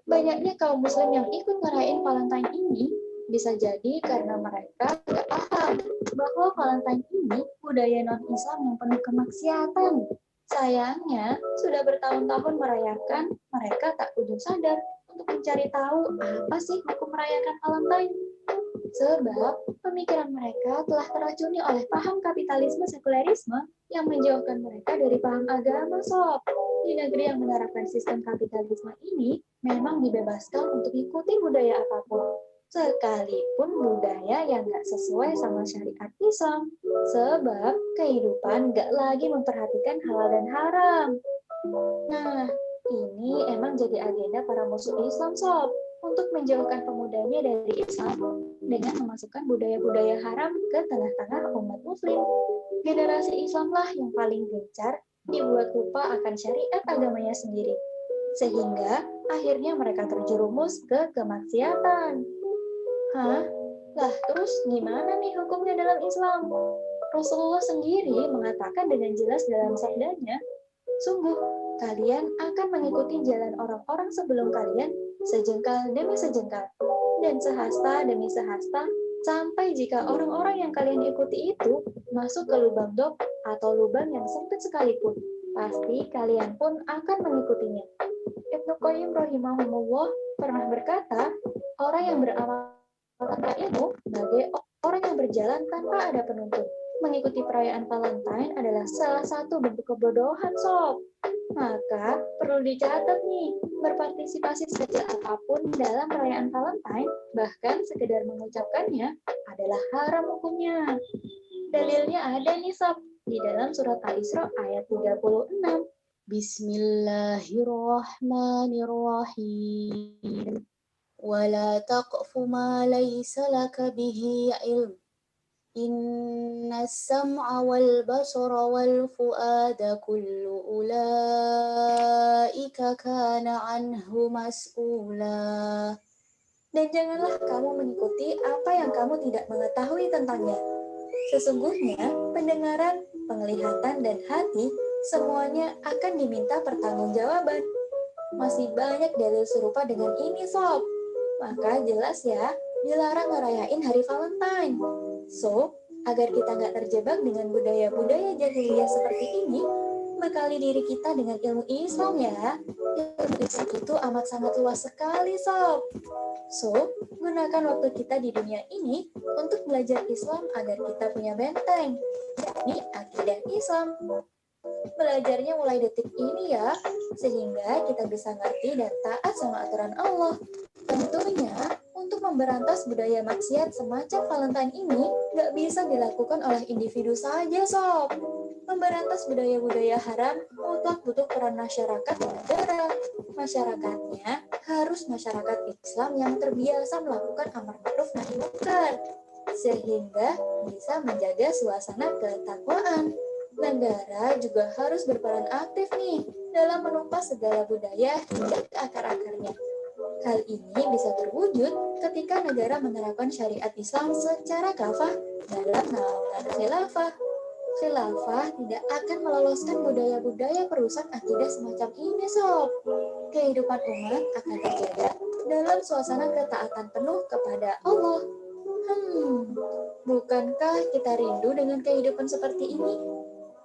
Banyaknya kaum muslim yang ikut ngerayain Valentine ini bisa jadi karena mereka nggak paham bahwa Valentine ini budaya non-Islam yang penuh kemaksiatan. Sayangnya, sudah bertahun-tahun merayakan, mereka tak kunjung sadar untuk mencari tahu apa sih hukum merayakan Valentine. Sebab pemikiran mereka telah teracuni oleh paham kapitalisme sekulerisme yang menjauhkan mereka dari paham agama, sob. Di negeri yang menerapkan sistem kapitalisme ini memang dibebaskan untuk ikuti budaya apapun, sekalipun budaya yang nggak sesuai sama syariat Islam, sebab kehidupan nggak lagi memperhatikan halal dan haram. Nah, ini emang jadi agenda para musuh Islam, sob, untuk menjauhkan pemudanya dari Islam dengan memasukkan budaya-budaya haram ke tengah-tengah umat muslim. Generasi Islamlah yang paling gencar dibuat lupa akan syariat agamanya sendiri, sehingga akhirnya mereka terjerumus ke kemaksiatan. Hah? Lah terus gimana nih hukumnya dalam Islam? Rasulullah sendiri mengatakan dengan jelas dalam sabdanya, sungguh kalian akan mengikuti jalan orang-orang sebelum kalian sejengkal demi sejengkal, dan sehasta demi sehasta, sampai jika orang-orang yang kalian ikuti itu masuk ke lubang dok atau lubang yang sempit sekalipun, pasti kalian pun akan mengikutinya. Ibnu Qayyim rahimahumullah pernah berkata, orang yang beramal tanpa ilmu bagai orang yang berjalan tanpa ada penuntun. Mengikuti perayaan Valentine adalah salah satu bentuk kebodohan, sob. Maka perlu dicatat nih, berpartisipasi sekecil apapun dalam perayaan Valentine, bahkan sekedar mengucapkannya, adalah haram hukumnya. Dalilnya ada nih, sob, di dalam surat Al-Isra ayat 36. Bismillahirrahmanirrahim. Wala taqfu ma laysa laka bihi ilm. Inna as-sam'a wal basara wal fu'ada kullu ulaika kana anhu mas'ula. Dan janganlah kamu mengikuti apa yang kamu tidak mengetahui tentangnya. Sesungguhnya pendengaran, penglihatan, dan hati semuanya akan diminta pertanggungjawaban. masih banyak dalil serupa dengan ini, Sob. Maka jelas ya, dilarang ngerayain hari Valentine. So, agar kita nggak terjebak dengan budaya-budaya jahiliyah seperti ini, bekali diri kita dengan ilmu Islam ya. Ilmu Islam itu amat sangat luas sekali, Sob. So, gunakan waktu kita di dunia ini untuk belajar Islam agar kita punya benteng, yakni akidah Islam. Belajarnya mulai detik ini ya, sehingga kita bisa ngerti dan taat sama aturan Allah. Tentunya, untuk memberantas budaya maksiat semacam Valentine ini nggak bisa dilakukan oleh individu saja, Sob. Memberantas budaya-budaya haram mutlak butuh peran masyarakat dan negara. Masyarakatnya harus masyarakat Islam yang terbiasa melakukan amar ma'ruf nahi munkar, sehingga bisa menjaga suasana ketakwaan. Negara juga harus berperan aktif nih dalam menumpas segala budaya hingga ke akar-akarnya. Hal ini bisa terwujud ketika negara menerapkan syariat Islam secara kafah dalam naungan khilafah. Khilafah tidak akan meloloskan budaya-budaya perusak akidah semacam ini, Sob. Kehidupan umat akan terjaga dalam suasana ketaatan penuh kepada Allah. Bukankah kita rindu dengan kehidupan seperti ini?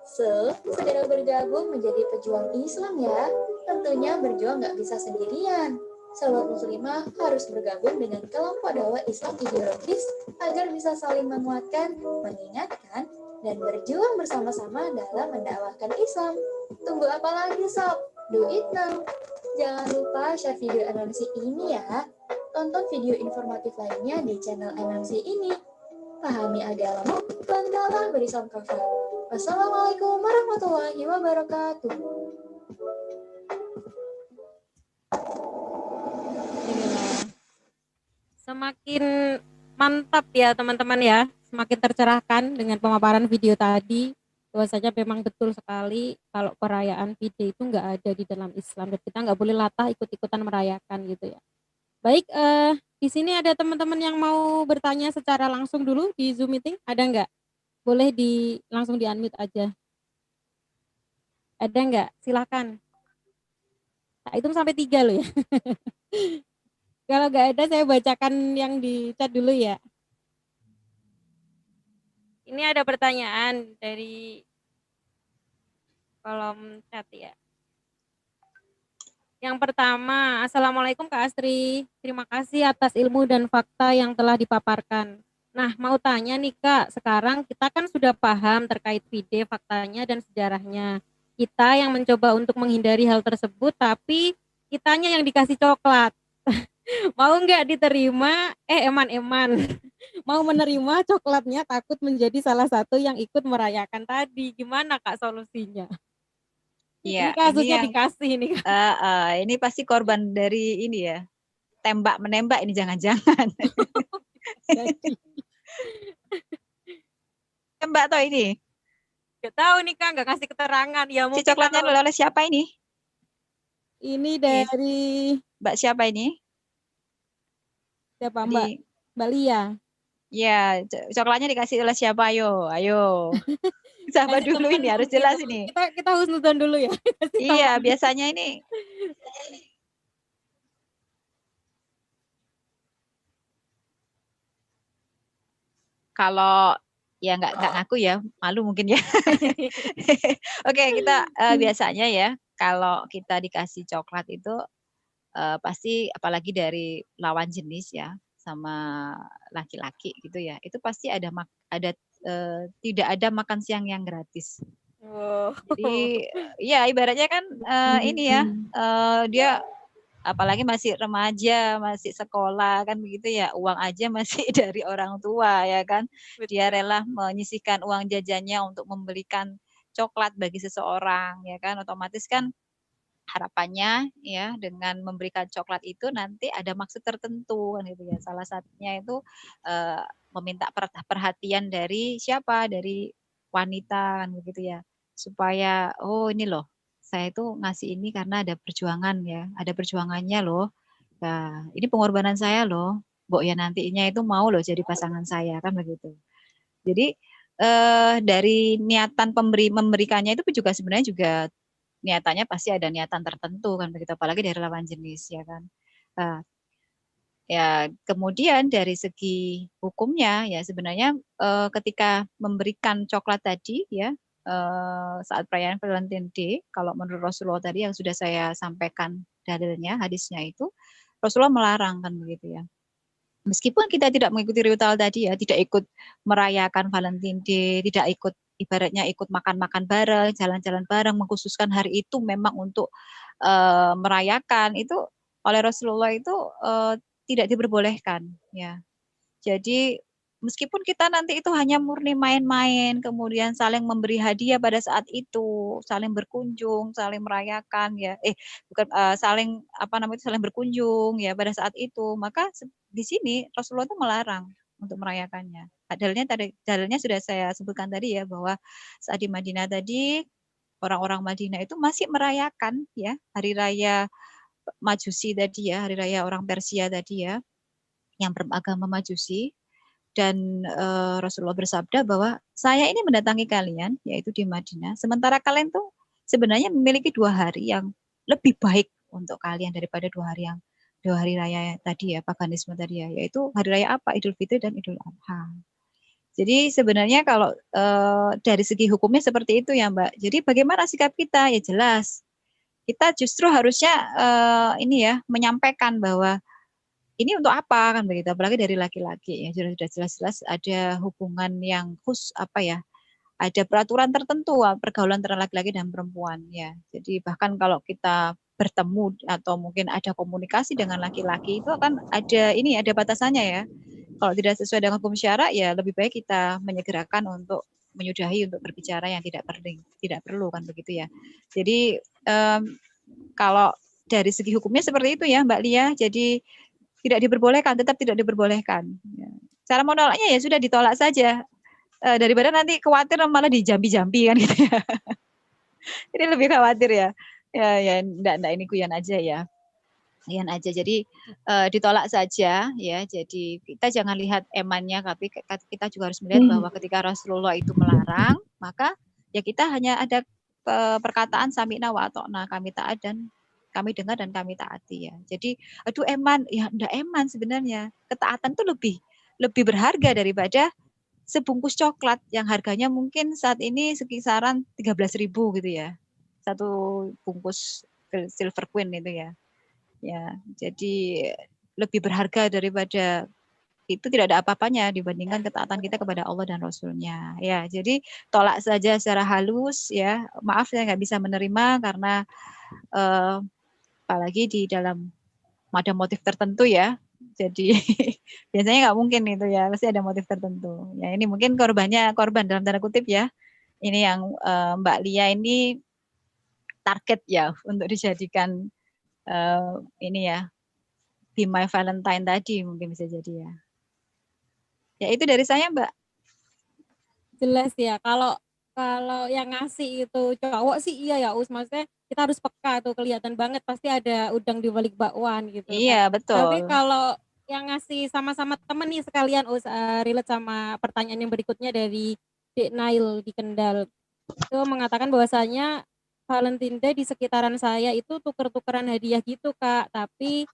So, segera bergabung menjadi pejuang Islam ya. Tentunya berjuang nggak bisa sendirian. Sahabat muslimah harus bergabung dengan kelompok dakwah Islam ideologis agar bisa saling menguatkan, mengingatkan, dan berjuang bersama-sama dalam mendakwahkan Islam. Tunggu apa lagi, Sob? Do it now! Jangan lupa share video MMC ini ya. Tonton video informatif lainnya di channel MMC ini. Pahami agamamu, banggalah berislam kafah. Wassalamualaikum warahmatullahi wabarakatuh. Semakin mantap ya teman-teman ya, semakin tercerahkan dengan pemaparan video tadi. Bahwasanya memang betul sekali kalau perayaan video itu nggak ada di dalam Islam dan kita nggak boleh latah ikut-ikutan merayakan gitu ya. Baik, di sini ada teman-teman yang mau bertanya secara langsung dulu di Zoom meeting, ada nggak? Boleh langsung di unmute aja. Ada nggak? Silakan. Nah, itu sampai 3 loh ya. Kalau nggak ada saya bacakan yang di chat dulu ya. Ini ada pertanyaan dari kolom chat ya. Yang pertama, Assalamualaikum Kak Astri. Terima kasih atas ilmu dan fakta yang telah dipaparkan. Nah, mau tanya nih Kak, sekarang kita kan sudah paham terkait video faktanya dan sejarahnya. Kita yang mencoba untuk menghindari hal tersebut, tapi kitanya yang dikasih coklat. Mau nggak diterima, eman-eman. Mau menerima coklatnya takut menjadi salah satu yang ikut merayakan tadi. Gimana Kak solusinya? Ya, ini kasusnya ini dikasih ini. Ini pasti korban dari ini ya, tembak menembak ini jangan-jangan. Tembak toh ini? Gak tahu nih Kak, nggak kasih keterangan. Ya Si coklatnya oleh siapa ini? Ini dari Mbak siapa ini? Siapa Mbak? Mbak Lia. Ya, coklatnya dikasih oleh siapa? Ayo. Siapa dulu ini harus jelas ini. Kita husnudzon dulu ya. Iya, biasanya ini. Kalau ya nggak ngaku ya, malu mungkin ya. Oke, kita biasanya ya kalau kita dikasih coklat itu pasti apalagi dari lawan jenis ya sama laki-laki gitu ya, itu pasti ada tidak ada makan siang yang gratis. Jadi ya ibaratnya kan ini ya dia apalagi masih remaja, masih sekolah kan begitu ya, uang aja masih dari orang tua ya kan. Dia rela menyisihkan uang jajannya untuk membelikan coklat bagi seseorang ya kan, otomatis kan harapannya ya dengan memberikan coklat itu nanti ada maksud tertentu kan gitu ya. Salah satunya itu meminta perhatian dari siapa? Dari wanita kan begitu ya. Supaya oh ini loh, saya itu ngasih ini karena ada perjuangan ya, ada perjuangannya loh. Nah, ini pengorbanan saya loh. Mbok ya nantinya itu mau loh jadi pasangan saya kan begitu. Jadi dari niatan memberikannya itu juga sebenarnya juga niatannya pasti ada niatan tertentu kan begitu, apalagi dari lawan jenis ya kan. Nah, ya kemudian dari segi hukumnya ya sebenarnya ketika memberikan coklat tadi ya saat perayaan Valentine Day, kalau menurut Rasulullah tadi yang sudah saya sampaikan dalilnya, hadisnya itu Rasulullah melarang kan begitu ya. Meskipun kita tidak mengikuti ritual tadi ya, tidak ikut merayakan Valentine Day, tidak ikut ibaratnya ikut makan-makan bareng, jalan-jalan bareng, mengkhususkan hari itu memang untuk merayakan itu oleh Rasulullah itu tidak diperbolehkan ya. Jadi meskipun kita nanti itu hanya murni main-main, kemudian saling memberi hadiah pada saat itu, saling berkunjung, saling merayakan ya, bukan saling apa namanya itu saling berkunjung ya pada saat itu, maka di sini Rasulullah itu melarang untuk merayakannya. Dalilnya sudah saya sebutkan tadi ya bahwa saat di Madinah tadi orang-orang Madinah itu masih merayakan ya hari raya Majusi tadi ya, hari raya orang Persia tadi ya, yang beragama Majusi. Dan Rasulullah bersabda bahwa saya ini mendatangi kalian, yaitu di Madinah, sementara kalian tuh sebenarnya memiliki 2 hari yang lebih baik untuk kalian daripada 2 hari raya tadi ya, paganisme tadi ya, yaitu hari raya apa? Idul Fitri dan Idul Adha. Jadi sebenarnya kalau dari segi hukumnya seperti itu ya Mbak. Jadi bagaimana sikap kita? Ya jelas, kita justru harusnya ini ya menyampaikan bahwa ini untuk apa kan begitu, apalagi dari laki-laki ya sudah jelas-jelas ada hubungan yang apa ya, ada peraturan tertentu pergaulan antara laki-laki dan perempuan ya. Jadi bahkan kalau kita bertemu atau mungkin ada komunikasi dengan laki-laki itu akan ada batasannya ya. Kalau tidak sesuai dengan hukum syara ya lebih baik kita menyegerakan untuk menyudahi untuk berbicara yang tidak perlu kan begitu ya. Jadi kalau dari segi hukumnya seperti itu ya Mbak Lia. Jadi tidak diperbolehkan, tetap tidak diperbolehkan. Cara menolaknya ya sudah ditolak saja. Daripada nanti khawatir malah dijampi-jampi kan gitu ya. Jadi lebih khawatir ya. Ya enggak ini kuyan aja ya. Kuyan aja. Jadi ditolak saja ya. Jadi kita jangan lihat emannya, tapi kita juga harus melihat bahwa ketika Rasulullah itu melarang, maka ya kita hanya ada perkataan sami'na wa ata'na, kami taat dan kami dengar dan kami taati ya. Jadi aduh eman, ya enggak eman sebenarnya. Ketaatan tuh lebih berharga daripada sebungkus coklat yang harganya mungkin saat ini sekisaran 13.000 gitu ya. Satu bungkus Silver Queen itu ya. Ya, jadi lebih berharga daripada itu, tidak ada apa-apanya dibandingkan ketaatan kita kepada Allah dan Rasul-Nya. Ya, jadi tolak saja secara halus ya. Maaf saya nggak bisa menerima karena apalagi di dalam ada motif tertentu ya. Jadi biasanya nggak mungkin itu ya, pasti ada motif tertentu. Ya ini mungkin korban dalam tanda kutip ya. Ini yang Mbak Lia ini target ya untuk dijadikan ini ya, Be My Valentine tadi mungkin bisa jadi ya. Ya itu dari saya Mbak. Jelas ya, kalau yang ngasih itu cowok sih iya ya maksudnya kita harus peka tuh, kelihatan banget pasti ada udang di balik bakwan gitu Iya, kan. betul. Tapi kalau yang ngasih sama-sama temen nih sekalian relate sama pertanyaan yang berikutnya dari Dek Nail di Kendal. Itu mengatakan bahwasanya Valentine Day di sekitaran saya itu tuker-tukeran hadiah gitu Kak, tapi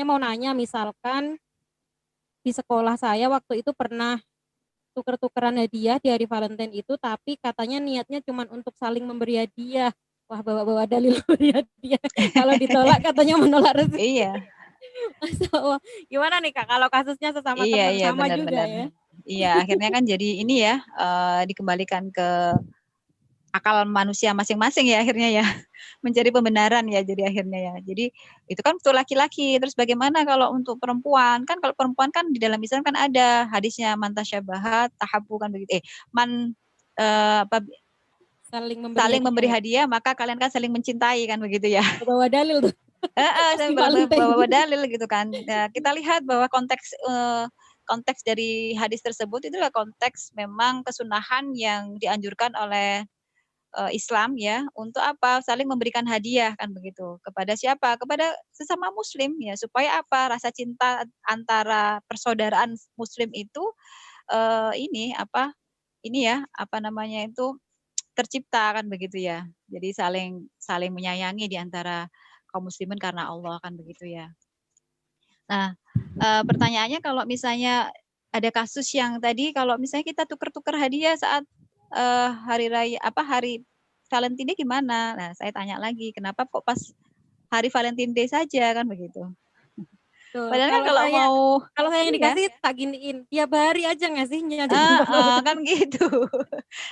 mau nanya misalkan di sekolah saya waktu itu pernah tuker-tukeran hadiah di hari Valentine itu, tapi katanya niatnya cuma untuk saling memberi hadiah. Wah, bawa-bawa dalil memberi hadiah. Kalau ditolak katanya menolak rezeki. Iya. Wah, gimana nih Kak kalau kasusnya sesama teman sama benar, juga ya? Iya, akhirnya kan jadi ini ya dikembalikan ke akal manusia masing-masing ya akhirnya ya, mencari pembenaran ya jadi akhirnya ya. Jadi itu kan untuk laki-laki. Terus bagaimana kalau untuk perempuan? Kan kalau perempuan kan di dalam Islam kan ada hadisnya man tasyabaha tahabbu kan begitu. Saling memberi hadiah maka kalian kan saling mencintai kan begitu ya. Bawa dalil tuh. Bawa dalil gitu kan. Nah, kita lihat bahwa konteks dari hadis tersebut itu adalah konteks memang kesunahan yang dianjurkan oleh Islam ya untuk apa, saling memberikan hadiah kan begitu, kepada siapa, kepada sesama muslim ya, supaya apa, rasa cinta antara persaudaraan muslim itu tercipta kan begitu ya. Jadi saling menyayangi di antara kaum muslimin karena Allah kan begitu ya. Nah, pertanyaannya kalau misalnya ada kasus yang tadi kalau misalnya kita tuker-tuker hadiah saat hari raya hari Valentine Day gimana? Nah, saya tanya lagi, kenapa kok pas hari Valentine Day saja kan begitu? Padahal kan kalau saya yang dikasih tak giniin, tiap hari aja ngasihnya. Kan gitu.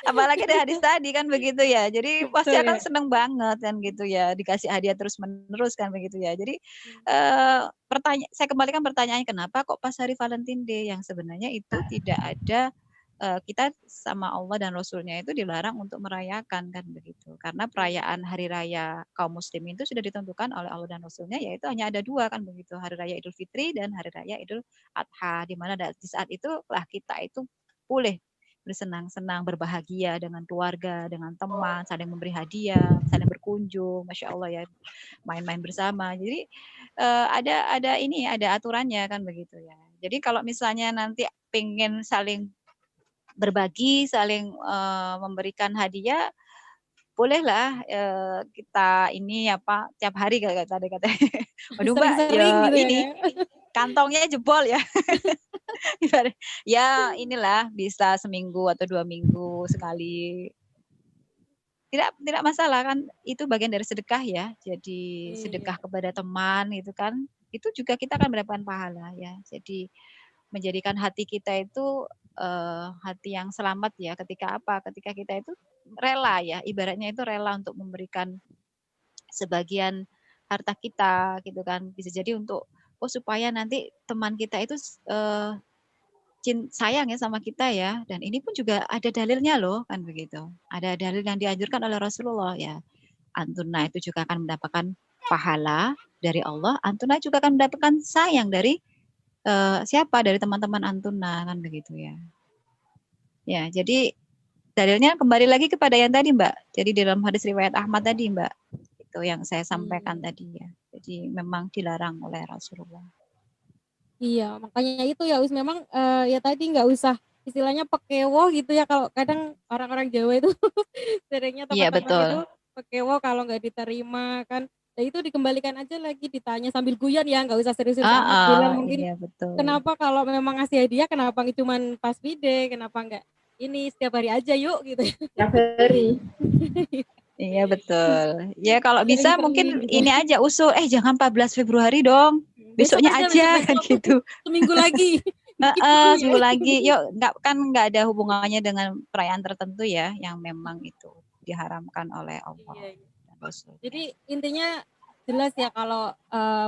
Apalagi ada hadis tadi kan begitu ya. Jadi pasti akan seneng banget kan gitu ya, dikasih hadiah terus menerus kan begitu ya. Jadi saya kembalikan pertanyaannya, kenapa kok pas hari Valentine Day, yang sebenarnya itu tidak ada, kita sama Allah dan Rasulnya itu dilarang untuk merayakan kan begitu. Karena perayaan hari raya kaum muslimin itu sudah ditentukan oleh Allah dan Rasulnya, yaitu hanya ada 2 kan begitu, hari raya Idul Fitri dan hari raya Idul Adha, di mana di saat itulah kita itu boleh bersenang-senang, berbahagia dengan keluarga, dengan teman, saling memberi hadiah, saling berkunjung, Masya Allah ya, main-main bersama. Jadi ada aturannya kan begitu ya. Jadi kalau misalnya nanti pengen saling berbagi, saling memberikan hadiah, bolehlah kita ini tiap hari kayak tadi katanya. Waduh Mbak, ya gitu ini kantongnya jebol ya. Ya inilah bisa seminggu atau 2 minggu sekali. Tidak masalah kan, itu bagian dari sedekah ya. Jadi sedekah kepada teman itu kan, itu juga kita akan mendapatkan pahala ya. Jadi menjadikan hati kita itu hati yang selamat ya, ketika ketika kita itu rela ya, ibaratnya itu rela untuk memberikan sebagian harta kita gitu kan, bisa jadi untuk supaya nanti teman kita itu sayang ya sama kita ya, dan ini pun juga ada dalilnya loh kan begitu, ada dalil yang dianjurkan oleh Rasulullah ya. Antuna itu juga akan mendapatkan pahala dari Allah, Antuna juga akan mendapatkan sayang dari siapa? Dari teman-teman Antuna kan begitu ya. Ya, jadi dalilnya kembali lagi kepada yang tadi Mbak. Jadi dalam hadis riwayat Ahmad tadi Mbak, itu yang saya sampaikan tadi ya. Jadi memang dilarang oleh Rasulullah. Iya, makanya itu ya memang ya tadi nggak usah istilahnya pekewo gitu ya, kalau kadang orang-orang Jawa itu seringnya teman-teman itu pekewo kalau nggak diterima kan. Ya itu dikembalikan aja lagi, ditanya sambil guyon ya, nggak usah serius-serius amat, bilang mungkin kenapa kalau memang ngasih hadiah kenapa cuman pas bide, kenapa nggak ini setiap hari aja yuk gitu. Setiap hari. Iya betul. Ya kalau bisa mungkin ini aja usul, jangan 14 Februari dong. Besoknya aja kan gitu. Seminggu lagi. Seminggu lagi. Yuk, nggak ada hubungannya dengan perayaan tertentu ya, yang memang itu diharamkan oleh Allah. Jadi intinya jelas ya kalau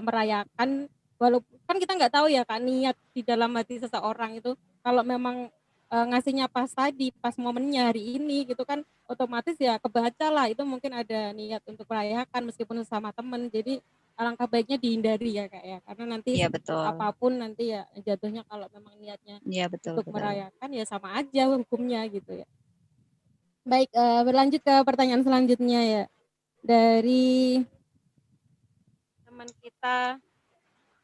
merayakan, walaupun kan kita nggak tahu ya Kak niat di dalam hati seseorang itu, kalau memang ngasihnya pas momennya hari ini gitu kan, otomatis ya kebaca lah itu mungkin ada niat untuk merayakan meskipun sama temen. Jadi alangkah baiknya dihindari ya Kak ya, karena nanti apapun nanti ya jatuhnya kalau memang niatnya untuk merayakan ya sama aja hukumnya gitu ya. Baik, berlanjut ke pertanyaan selanjutnya ya. Dari teman kita,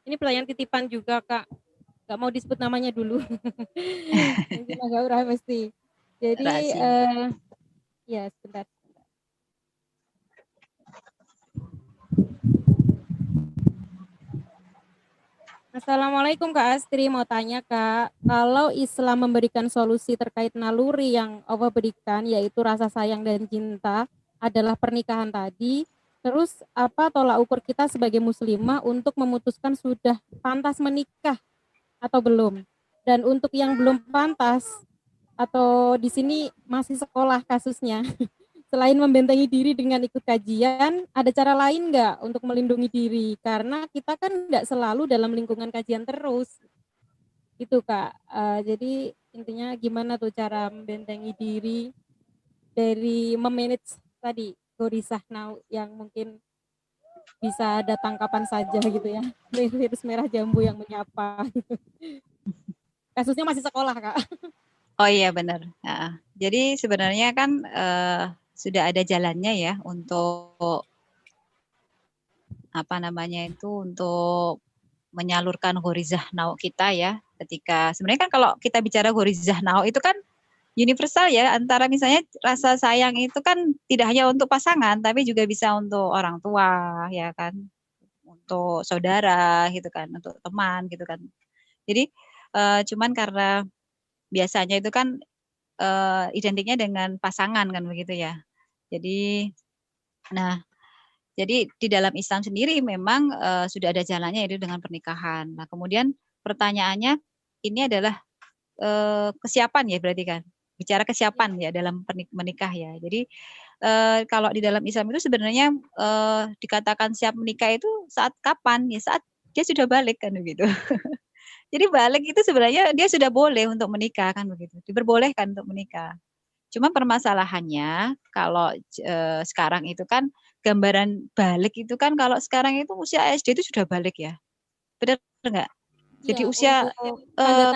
ini pertanyaan titipan juga Kak, nggak mau disebut namanya dulu. Mungkin agak mesti. Jadi ya sebentar. Assalamualaikum Kak Astri, mau tanya Kak, kalau Islam memberikan solusi terkait naluri yang Allah berikan, yaitu rasa sayang dan cinta adalah pernikahan tadi, terus apa tolak ukur kita sebagai muslimah untuk memutuskan sudah pantas menikah atau belum? Dan untuk yang belum pantas atau di sini masih sekolah kasusnya, selain membentengi diri dengan ikut kajian, ada cara lain nggak untuk melindungi diri? Karena kita kan nggak selalu dalam lingkungan kajian terus, gitu Kak. Jadi intinya gimana tuh cara membentengi diri dari memanage tadi Gorisah Now yang mungkin bisa datang kapan saja gitu ya, virus merah jambu yang menyapa. Kasusnya masih sekolah Kak. Oh iya benar. Jadi sebenarnya kan sudah ada jalannya ya untuk untuk menyalurkan Ghorizah Now kita ya. Ketika sebenarnya kan kalau kita bicara Ghorizah Now itu kan universal ya, antara misalnya rasa sayang itu kan tidak hanya untuk pasangan tapi juga bisa untuk orang tua ya kan, untuk saudara gitu kan, untuk teman gitu kan. Jadi cuman karena biasanya itu kan identiknya dengan pasangan kan begitu ya. Jadi nah, jadi di dalam Islam sendiri memang sudah ada jalannya yaitu dengan pernikahan. Nah, kemudian pertanyaannya ini adalah kesiapan ya berarti kan. Bicara kesiapan ya dalam menikah ya. Jadi kalau di dalam Islam itu sebenarnya dikatakan siap menikah itu saat kapan? Ya saat dia sudah balik kan begitu. Jadi balik itu sebenarnya dia sudah boleh untuk menikah kan begitu. Diperbolehkan untuk menikah. Cuma permasalahannya kalau sekarang itu kan gambaran balik itu kan kalau sekarang itu usia SD itu sudah balik ya. Benar enggak? Jadi Ya, usia untuk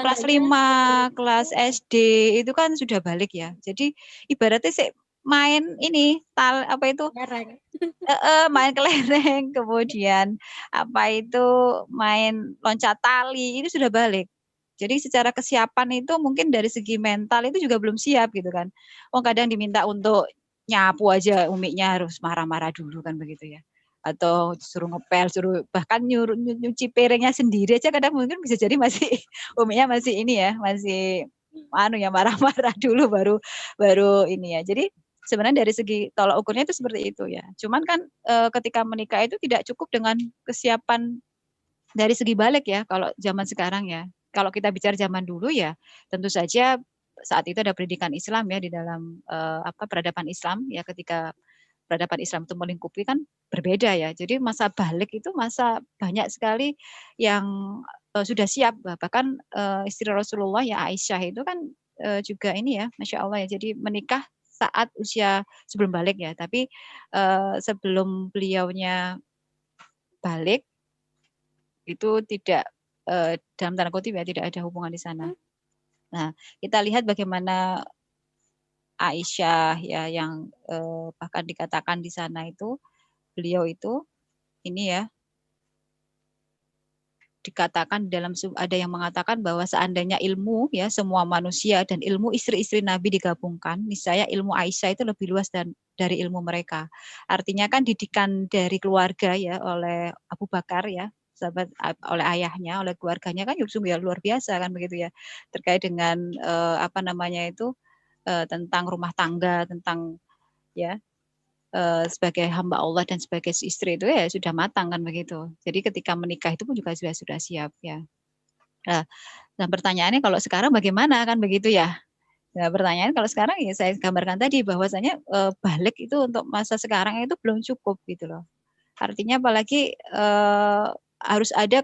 kelas tanda-tandanya 5, kelas SD itu kan sudah balik ya. Jadi ibaratnya sih main ini apa itu jarang. main kelereng, kemudian apa itu main loncat tali, ini sudah balik. Jadi secara kesiapan itu mungkin dari segi mental itu juga belum siap gitu kan. Oh kadang diminta untuk nyapu aja umiknya harus marah-marah dulu kan begitu ya. Atau suruh ngepel, suruh bahkan nyuruh nyuci piringnya sendiri aja kadang mungkin bisa jadi masih umiknya masih ini ya, masih ya marah-marah dulu baru ini ya. Jadi sebenarnya dari segi tolak ukurnya itu seperti itu ya. Cuman kan ketika menikah itu tidak cukup dengan kesiapan dari segi balik ya kalau zaman sekarang ya. Kalau kita bicara zaman dulu ya tentu saja saat itu ada pendidikan Islam ya di dalam peradaban Islam ya, ketika peradaban Islam itu melingkupi kan berbeda ya. Jadi masa balik itu masa banyak sekali yang sudah siap. Bahkan istri Rasulullah ya Aisyah itu kan juga ini ya, Masya Allah ya. Jadi menikah saat usia sebelum balik ya. Tapi sebelum beliaunya balik itu tidak dalam tanda kutip ya tidak ada hubungan di sana. Nah, kita lihat bagaimana Aisyah ya yang bahkan dikatakan di sana itu beliau itu ini ya dikatakan dalam ada yang mengatakan bahwa seandainya ilmu ya semua manusia dan ilmu istri-istri Nabi digabungkan, niscaya ilmu Aisyah itu lebih luas dari ilmu mereka. Artinya kan didikan dari keluarga ya oleh Abu Bakar ya, sahabat oleh ayahnya, oleh keluarganya kan sungguh ya luar biasa kan begitu ya. Terkait dengan apa namanya itu tentang rumah tangga, tentang ya sebagai hamba Allah dan sebagai istri itu ya sudah matang kan begitu. Jadi ketika menikah itu pun juga sudah siap ya. Nah, dan pertanyaannya kalau sekarang bagaimana kan begitu ya? Nah, pertanyaan kalau sekarang ya saya gambarkan tadi bahwasanya balik itu untuk masa sekarang itu belum cukup gitu loh. Artinya apalagi harus ada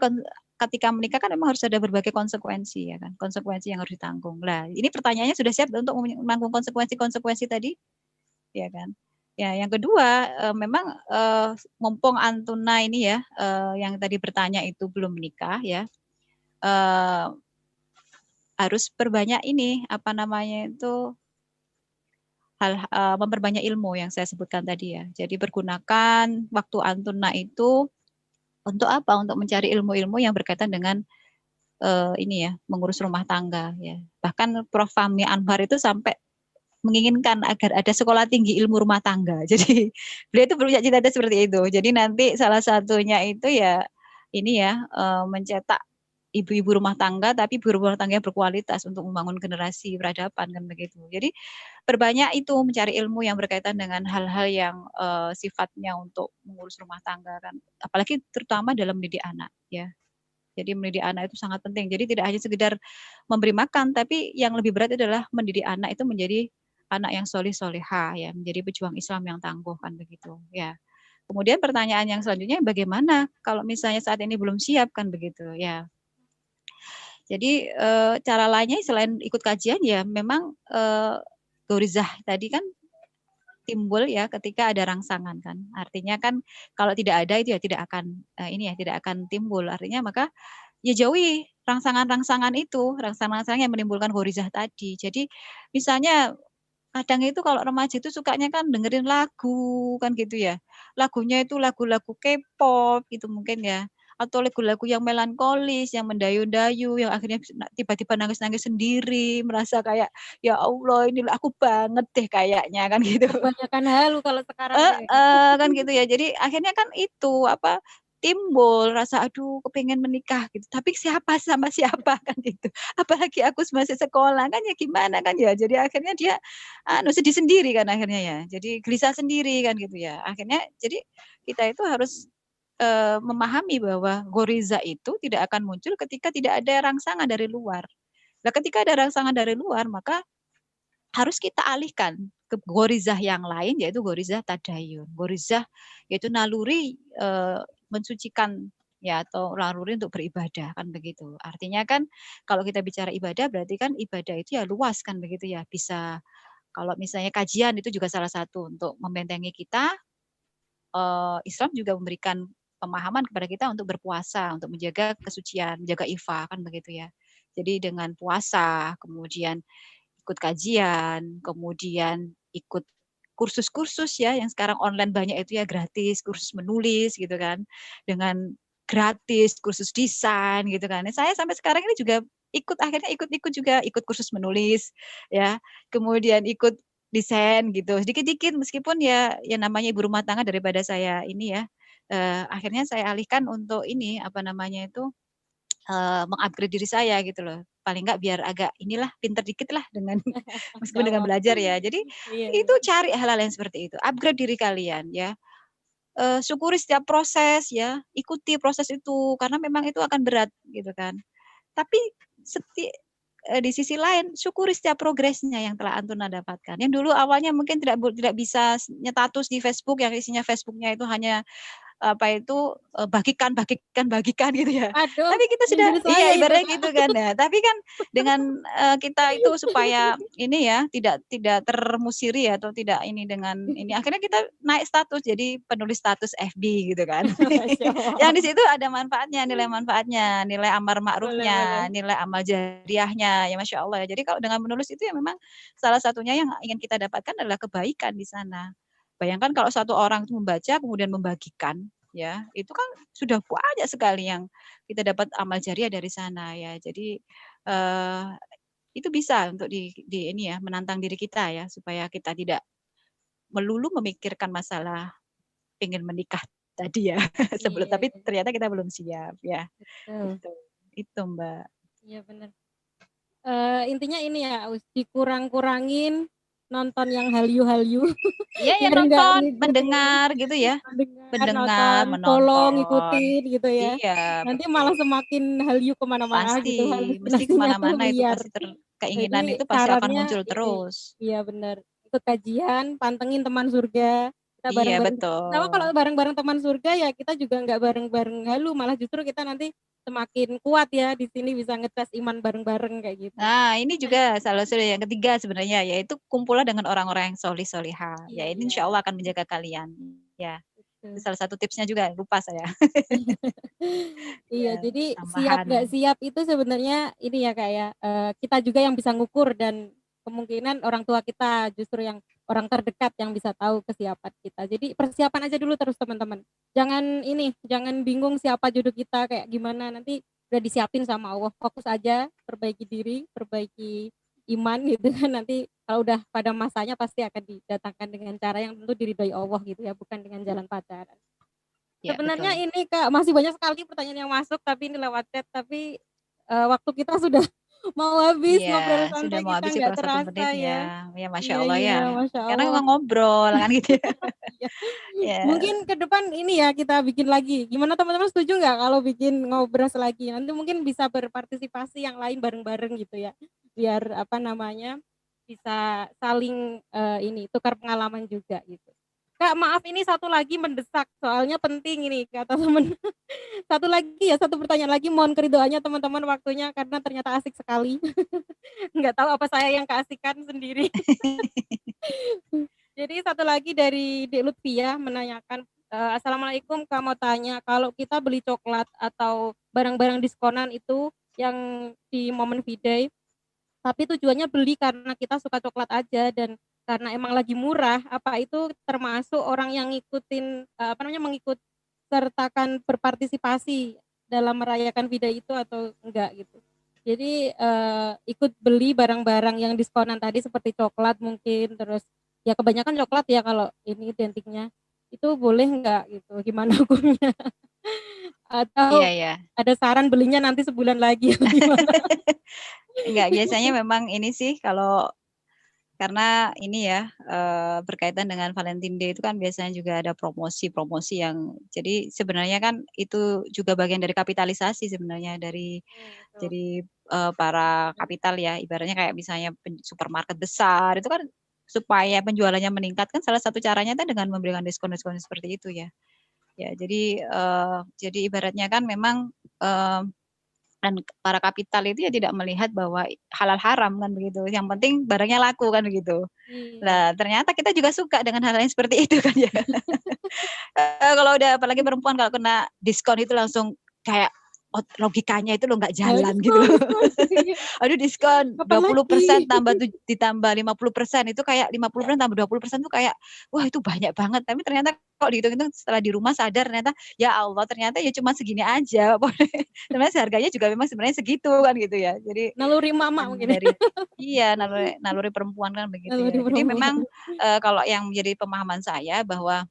ketika menikah kan memang harus ada berbagai konsekuensi ya kan, konsekuensi yang harus ditanggung. Nah, ini pertanyaannya sudah siap untuk menanggung konsekuensi tadi, ya kan? Ya, yang kedua memang mumpung Antuna ini ya yang tadi bertanya itu belum menikah ya, harus perbanyak ini apa namanya itu memperbanyak ilmu yang saya sebutkan tadi ya. Jadi pergunakan waktu Antuna itu untuk apa? Untuk mencari ilmu-ilmu yang berkaitan dengan ini ya mengurus rumah tangga ya. Bahkan Prof. Fahmi Anwar itu sampai menginginkan agar ada sekolah tinggi ilmu rumah tangga. Jadi beliau itu punya cita-cita seperti itu. Jadi nanti salah satunya itu ya ini ya mencetak ibu-ibu rumah tangga, tapi ibu rumah tangga yang berkualitas untuk membangun generasi peradaban kan begitu. Jadi perbanyak itu mencari ilmu yang berkaitan dengan hal-hal yang sifatnya untuk mengurus rumah tangga kan. Apalagi terutama dalam mendidik anak ya. Jadi mendidik anak itu sangat penting. Jadi tidak hanya sekedar memberi makan, tapi yang lebih berat adalah mendidik anak itu menjadi anak yang soleh-soleha ya, menjadi pejuang Islam yang tangguh kan begitu ya. Kemudian pertanyaan yang selanjutnya bagaimana kalau misalnya saat ini belum siap kan begitu ya. Jadi cara lainnya selain ikut kajian ya memang Gaurizah tadi kan timbul ya ketika ada rangsangan kan. Artinya kan kalau tidak ada itu ya tidak akan ini ya tidak akan timbul. Artinya maka ya jauhi rangsangan-rangsangan itu, rangsangan-rangsangan yang menimbulkan ghorizah tadi. Jadi misalnya kadang itu kalau remaja itu sukanya kan dengerin lagu kan gitu ya. Lagunya itu lagu-lagu K-pop gitu mungkin ya. atau lagu-lagu yang melankolis, yang mendayu-dayu, yang akhirnya tiba-tiba nangis-nangis sendiri, merasa kayak ya Allah inilah aku banget deh kayaknya kan gitu. Kebanyakan halu kalau sekarang deh. Kan gitu ya. Jadi akhirnya kan itu apa timbul rasa aduh kepengen menikah gitu. Tapi siapa sama siapa kan gitu. Apalagi aku masih sekolah kan ya gimana kan ya. Jadi akhirnya dia sedih sendiri kan akhirnya ya. Jadi gelisah sendiri kan gitu ya. Akhirnya jadi kita itu harus memahami bahwa goriza itu tidak akan muncul ketika tidak ada rangsangan dari luar. Nah, ketika ada rangsangan dari luar maka harus kita alihkan ke gorizah yang lain yaitu gorizah tadayun. Gorizah yaitu naluri mensucikan ya atau naluri untuk beribadah kan begitu. Artinya kan kalau kita bicara ibadah berarti kan ibadah itu ya luas kan begitu ya. Bisa kalau misalnya kajian itu juga salah satu untuk membentengi kita. Islam juga memberikan pemahaman kepada kita untuk berpuasa, untuk menjaga kesucian, menjaga ifa kan begitu ya. Jadi dengan puasa, kemudian ikut kajian, kemudian ikut kursus-kursus ya yang sekarang online banyak itu ya gratis, kursus menulis gitu kan. Dengan gratis, kursus desain gitu kan. Saya sampai sekarang ini juga akhirnya ikut-ikut juga, ikut kursus menulis ya. Kemudian ikut desain gitu. Sedikit-dikit meskipun ya namanya ibu rumah tangga daripada saya ini ya, akhirnya saya alihkan untuk ini, apa namanya itu, meng-upgrade diri saya gitu loh. Paling enggak biar agak inilah pinter dikit lah dengan Masya meskipun dengan Allah. belajar ya. Jadi Iya, itu cari hal-hal yang seperti itu, upgrade diri kalian ya. Syukuri setiap proses ya, ikuti proses itu karena memang itu akan berat gitu kan. Tapi di sisi lain syukuri setiap progresnya yang telah Antuna dapatkan. Yang dulu awalnya mungkin tidak bisa nyetatus di Facebook yang isinya Facebooknya itu hanya apa itu, bagikan gitu ya. Aduh, Tapi kita sudah nyindir iya saya itu, ibaratnya Kak. gitu kan ya. Tapi kan dengan, kita itu supaya ini ya, tidak termusiri ya atau tidak ini dengan ini, akhirnya kita naik status jadi penulis status FB gitu kan. Masya Yang di Allah. situ ada manfaatnya, nilai amar Boleh, boleh. ma'rufnya, nilai amal jariyahnya, ya Masya Allah ya. Jadi kalau dengan menulis itu ya memang salah satunya yang ingin kita dapatkan adalah kebaikan di sana. Bayangkan kalau satu orang itu membaca kemudian membagikan, ya, itu kan sudah banyak sekali yang kita dapat amal jariah dari sana ya. Jadi, itu bisa untuk di ini ya, menantang diri kita ya, supaya kita tidak melulu memikirkan masalah pengen menikah tadi ya, Iya, tapi iya. ternyata kita belum siap ya. Betul. Itu Mbak. Iya benar. Intinya ini ya, dikurang-kurangin nonton yang halyu-halyu Iya ya biar nggak nonton, ngikutin, mendengar gitu ya, nonton, follow, menonton. ngikutin gitu ya. Iya, Nanti malah betul. semakin halyu kemana-mana Pasti, gitu, mesti halusinasinya tuh kemana-mana itu liar. pasti keinginan Jadi itu pasti akan sarannya muncul ini, terus. iya benar, ikut kajian, pantengin teman surga, kita Iya, bareng-bareng. Sama kalau betul. bareng-bareng teman surga ya kita juga nggak bareng-bareng halu, malah justru kita nanti semakin kuat ya di sini bisa ngetes iman bareng-bareng kayak gitu. Nah, ini juga salah satu yang ketiga sebenarnya, yaitu kumpullah dengan orang-orang yang solih-solihah. Ya, ini insya Iya, Allah akan menjaga kalian. Ya, itu betul. salah satu tipsnya juga, lupa saya. Iya, Ya, jadi siap nggak tambahan. siap itu sebenarnya ini ya kayak kita juga yang bisa ngukur dan kemungkinan orang tua kita justru yang orang terdekat yang bisa tahu kesiapan kita. Jadi persiapan aja dulu terus teman-teman. Jangan bingung siapa jodoh kita kayak gimana nanti udah disiapin sama Allah. Fokus aja, perbaiki diri, perbaiki iman gitu kan nanti kalau udah pada masanya pasti akan didatangkan dengan cara yang tentu diridhoi Allah gitu ya, bukan dengan jalan pacaran. Ya, Sebenarnya betul. ini Kak, masih banyak sekali pertanyaan yang masuk tapi ini lewat chat, tapi, waktu kita sudah mau habis, Iya, ngobrol sudah santai mau kita habis ya nggak kurang 1 menit terasa ya. ya. Ya Masya Iya, Allah iya, ya. Masya Karena Allah. memang ngobrol kan gitu ya. Iya. Ya. Mungkin ke depan ini ya kita bikin lagi. Gimana teman-teman setuju nggak kalau bikin ngobrol lagi? Nanti mungkin bisa berpartisipasi yang lain bareng-bareng gitu ya. Biar apa namanya, bisa saling, ini tukar pengalaman juga gitu. Kak, maaf ini satu lagi mendesak, soalnya penting ini kata temen. Satu lagi ya, satu pertanyaan lagi, mohon keridhoannya teman-teman waktunya karena ternyata asik sekali. Nggak tahu apa saya yang keasikan sendiri. Jadi satu lagi dari Dek Lutfiah menanyakan, "Assalamualaikum Kak, mau tanya kalau kita beli coklat atau barang-barang diskonan itu yang di momen V-Day, tapi tujuannya beli karena kita suka coklat aja dan karena emang lagi murah, apa itu termasuk orang yang ngikutin, mengikut sertakan berpartisipasi dalam merayakan Fida itu atau enggak gitu. Jadi ikut beli barang-barang yang diskonan tadi seperti coklat mungkin, terus ya kebanyakan coklat ya kalau ini identiknya. Itu boleh enggak gitu? Gimana hukumnya? Iya Atau ya. ada saran belinya nanti sebulan lagi atau gimana? Enggak, biasanya memang ini sih kalau karena ini ya berkaitan dengan Valentine Day itu kan biasanya juga ada promosi-promosi yang jadi sebenarnya kan itu juga bagian dari kapitalisasi sebenarnya dari Betul. jadi para kapital ya ibaratnya kayak misalnya supermarket besar itu kan supaya penjualannya meningkat kan salah satu caranya kan dengan memberikan diskon-diskon seperti itu ya. Ya jadi ibaratnya kan memang dan para kapital itu ya tidak melihat bahwa halal haram kan begitu. Yang penting barangnya laku kan begitu. Iya. Nah, ternyata kita juga suka dengan hal yang seperti itu kan ya. Kalau udah apalagi perempuan kalau kena diskon itu langsung kayak logikanya itu lo nggak jalan gitu loh. Aduh diskon Kapan 20% lagi? ditambah 50% itu kayak 50% tambah 20% tuh kayak wah itu banyak banget. Tapi ternyata kok dihitung-hitung setelah di rumah sadar ternyata ya Allah ternyata ya cuma segini aja. Sebenarnya harganya juga memang sebenarnya segitu kan gitu ya. Jadi Naluri mama kan mungkin. dari iya naluri perempuan kan begitu Naluri ya. Jadi perempuan. memang kalau yang menjadi pemahaman saya bahwa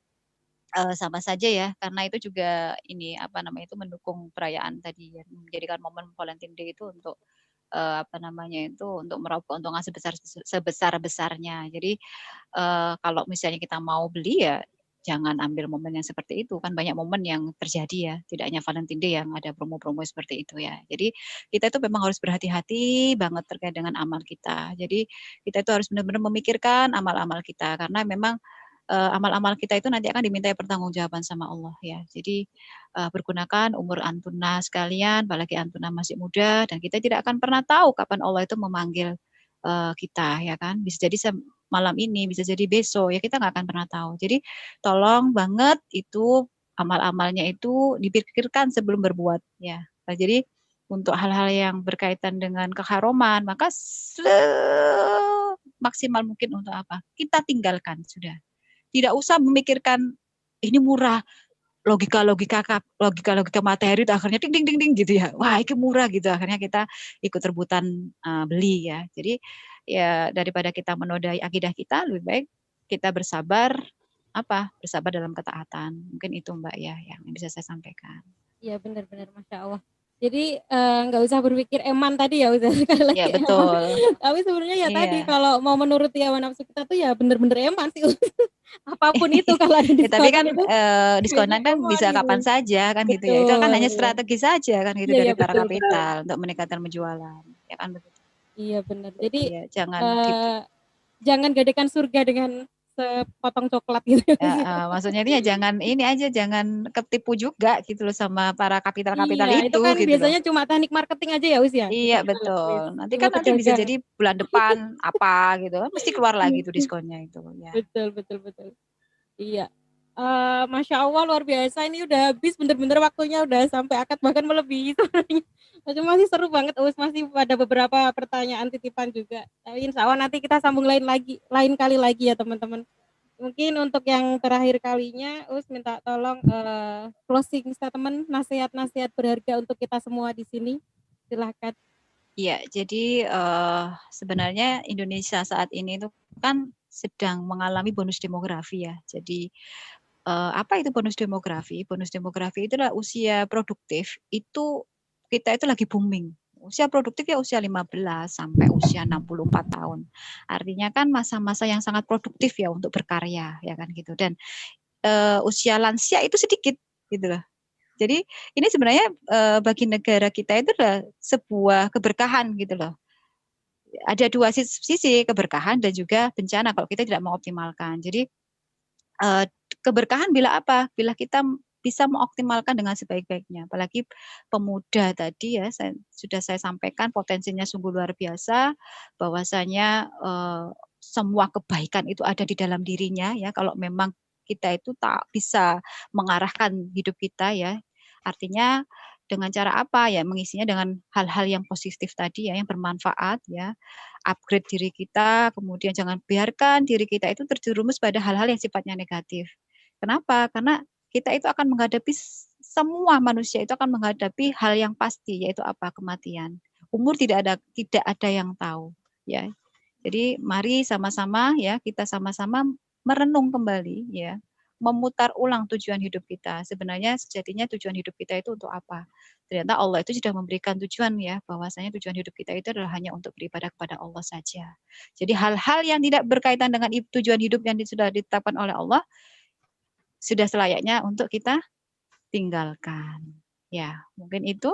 sama saja ya, karena itu juga ini, apa namanya itu, mendukung perayaan tadi ya, menjadikan momen Valentine Day itu untuk, apa namanya itu, untuk meraup keuntungan sebesar-besarnya. Jadi, kalau misalnya kita mau beli ya, jangan ambil momen yang seperti itu, kan banyak momen yang terjadi ya, tidak hanya Valentine Day yang ada promo-promo seperti itu ya. Jadi, kita itu memang harus berhati-hati banget terkait dengan amal kita. Jadi, kita itu harus benar-benar memikirkan amal-amal kita, karena memang amal-amal kita itu nanti akan dimintai pertanggungjawaban sama Allah ya. Jadi, pergunakan umur antuna sekalian, apalagi antuna masih muda dan kita tidak akan pernah tahu kapan Allah itu memanggil, kita ya kan. Bisa jadi malam ini, bisa jadi besok, ya kita nggak akan pernah tahu. Jadi, tolong banget itu amal-amalnya itu dipikirkan sebelum berbuat ya. Nah, jadi untuk hal-hal yang berkaitan dengan keharuman, maka semaksimal mungkin untuk apa, kita tinggalkan sudah. Tidak usah memikirkan, ini murah, logika materi itu akhirnya ding ding ding ding gitu ya. Wah, ini murah gitu, akhirnya kita ikut rebutan, beli ya. Jadi, ya daripada kita menodai akidah kita, lebih baik kita bersabar, bersabar dalam ketaatan. Mungkin itu Mbak ya, yang bisa saya sampaikan. Iya benar-benar Masya Allah. Jadi nggak usah berpikir eman tadi ya Ustaz, sekali lagi Ya eman. betul. Tapi sebenarnya ya tadi Iya. kalau mau menuruti hawa nafsu kita tuh ya bener-bener eman sih. Apapun itu kalau ada Ya tapi diskonan kan, itu kayaknya diskonan kan eman bisa gitu. kapan saja kan gitu ya. Itu kan Betul, hanya iya. strategi saja kan gitu Iya dari iya para betul betul. kapital untuk meningkatkan penjualan, ya kan begitu. Iya benar. Jadi Jadi ya jangan jangan gadaikan surga dengan sepotong coklat gitu. maksudnya ini ya jangan ketipu juga gitu loh sama para kapital-kapital Iya, itu itu kan gitu loh. biasanya cuma teknik marketing aja ya Wis ya, Iya gitu betul. cuma Nanti bisa pedagang. jadi bulan depan apa gitu kan mesti keluar lagi tuh diskonnya itu ya. Betul betul betul. Iya. Masya Allah luar biasa ini udah habis bener-bener waktunya udah sampai akad bahkan melebihi sebenarnya. Masih seru banget Us, masih ada beberapa pertanyaan titipan juga. Tapi insya Allah nanti kita sambung lain kali lagi ya teman-teman. Mungkin untuk yang terakhir kalinya Us minta tolong closing statement, nasihat-nasihat berharga untuk kita semua di sini. Silahkan. Iya, jadi sebenarnya Indonesia saat ini itu kan sedang mengalami bonus demografi ya. Jadi apa itu bonus demografi? Bonus demografi itu adalah usia produktif itu kita itu lagi booming. Usia produktif ya usia 15 sampai usia 64 tahun. Artinya kan masa-masa yang sangat produktif ya untuk berkarya ya kan gitu. Dan usia lansia itu sedikit gitu loh. Jadi ini sebenarnya bagi negara kita itu adalah sebuah keberkahan gitu loh. Ada dua sisi keberkahan dan juga bencana kalau kita tidak mengoptimalkan. Jadi keberkahan bila apa? Bila kita bisa mengoptimalkan dengan sebaik-baiknya. Apalagi pemuda tadi ya, sudah saya sampaikan potensinya sungguh luar biasa, bahwasanya semua kebaikan itu ada di dalam dirinya ya. Kalau memang kita itu tak bisa mengarahkan hidup kita ya. Artinya dengan cara apa ya? Mengisinya dengan hal-hal yang positif tadi ya, yang bermanfaat ya. Upgrade diri kita, kemudian jangan biarkan diri kita itu terjerumus pada hal-hal yang sifatnya negatif. Kenapa? Karena kita itu akan menghadapi semua manusia itu akan menghadapi hal yang pasti, yaitu apa? Kematian. Umur tidak ada yang tahu, ya. Jadi mari sama-sama ya, kita sama-sama merenung kembali ya, memutar ulang tujuan hidup kita. Sebenarnya sejatinya tujuan hidup kita itu untuk apa? Ternyata Allah itu sudah memberikan tujuan ya, bahwasanya tujuan hidup kita itu adalah hanya untuk beribadah kepada Allah saja. Jadi hal-hal yang tidak berkaitan dengan tujuan hidup yang sudah ditetapkan oleh Allah sudah selayaknya untuk kita tinggalkan. Ya, mungkin itu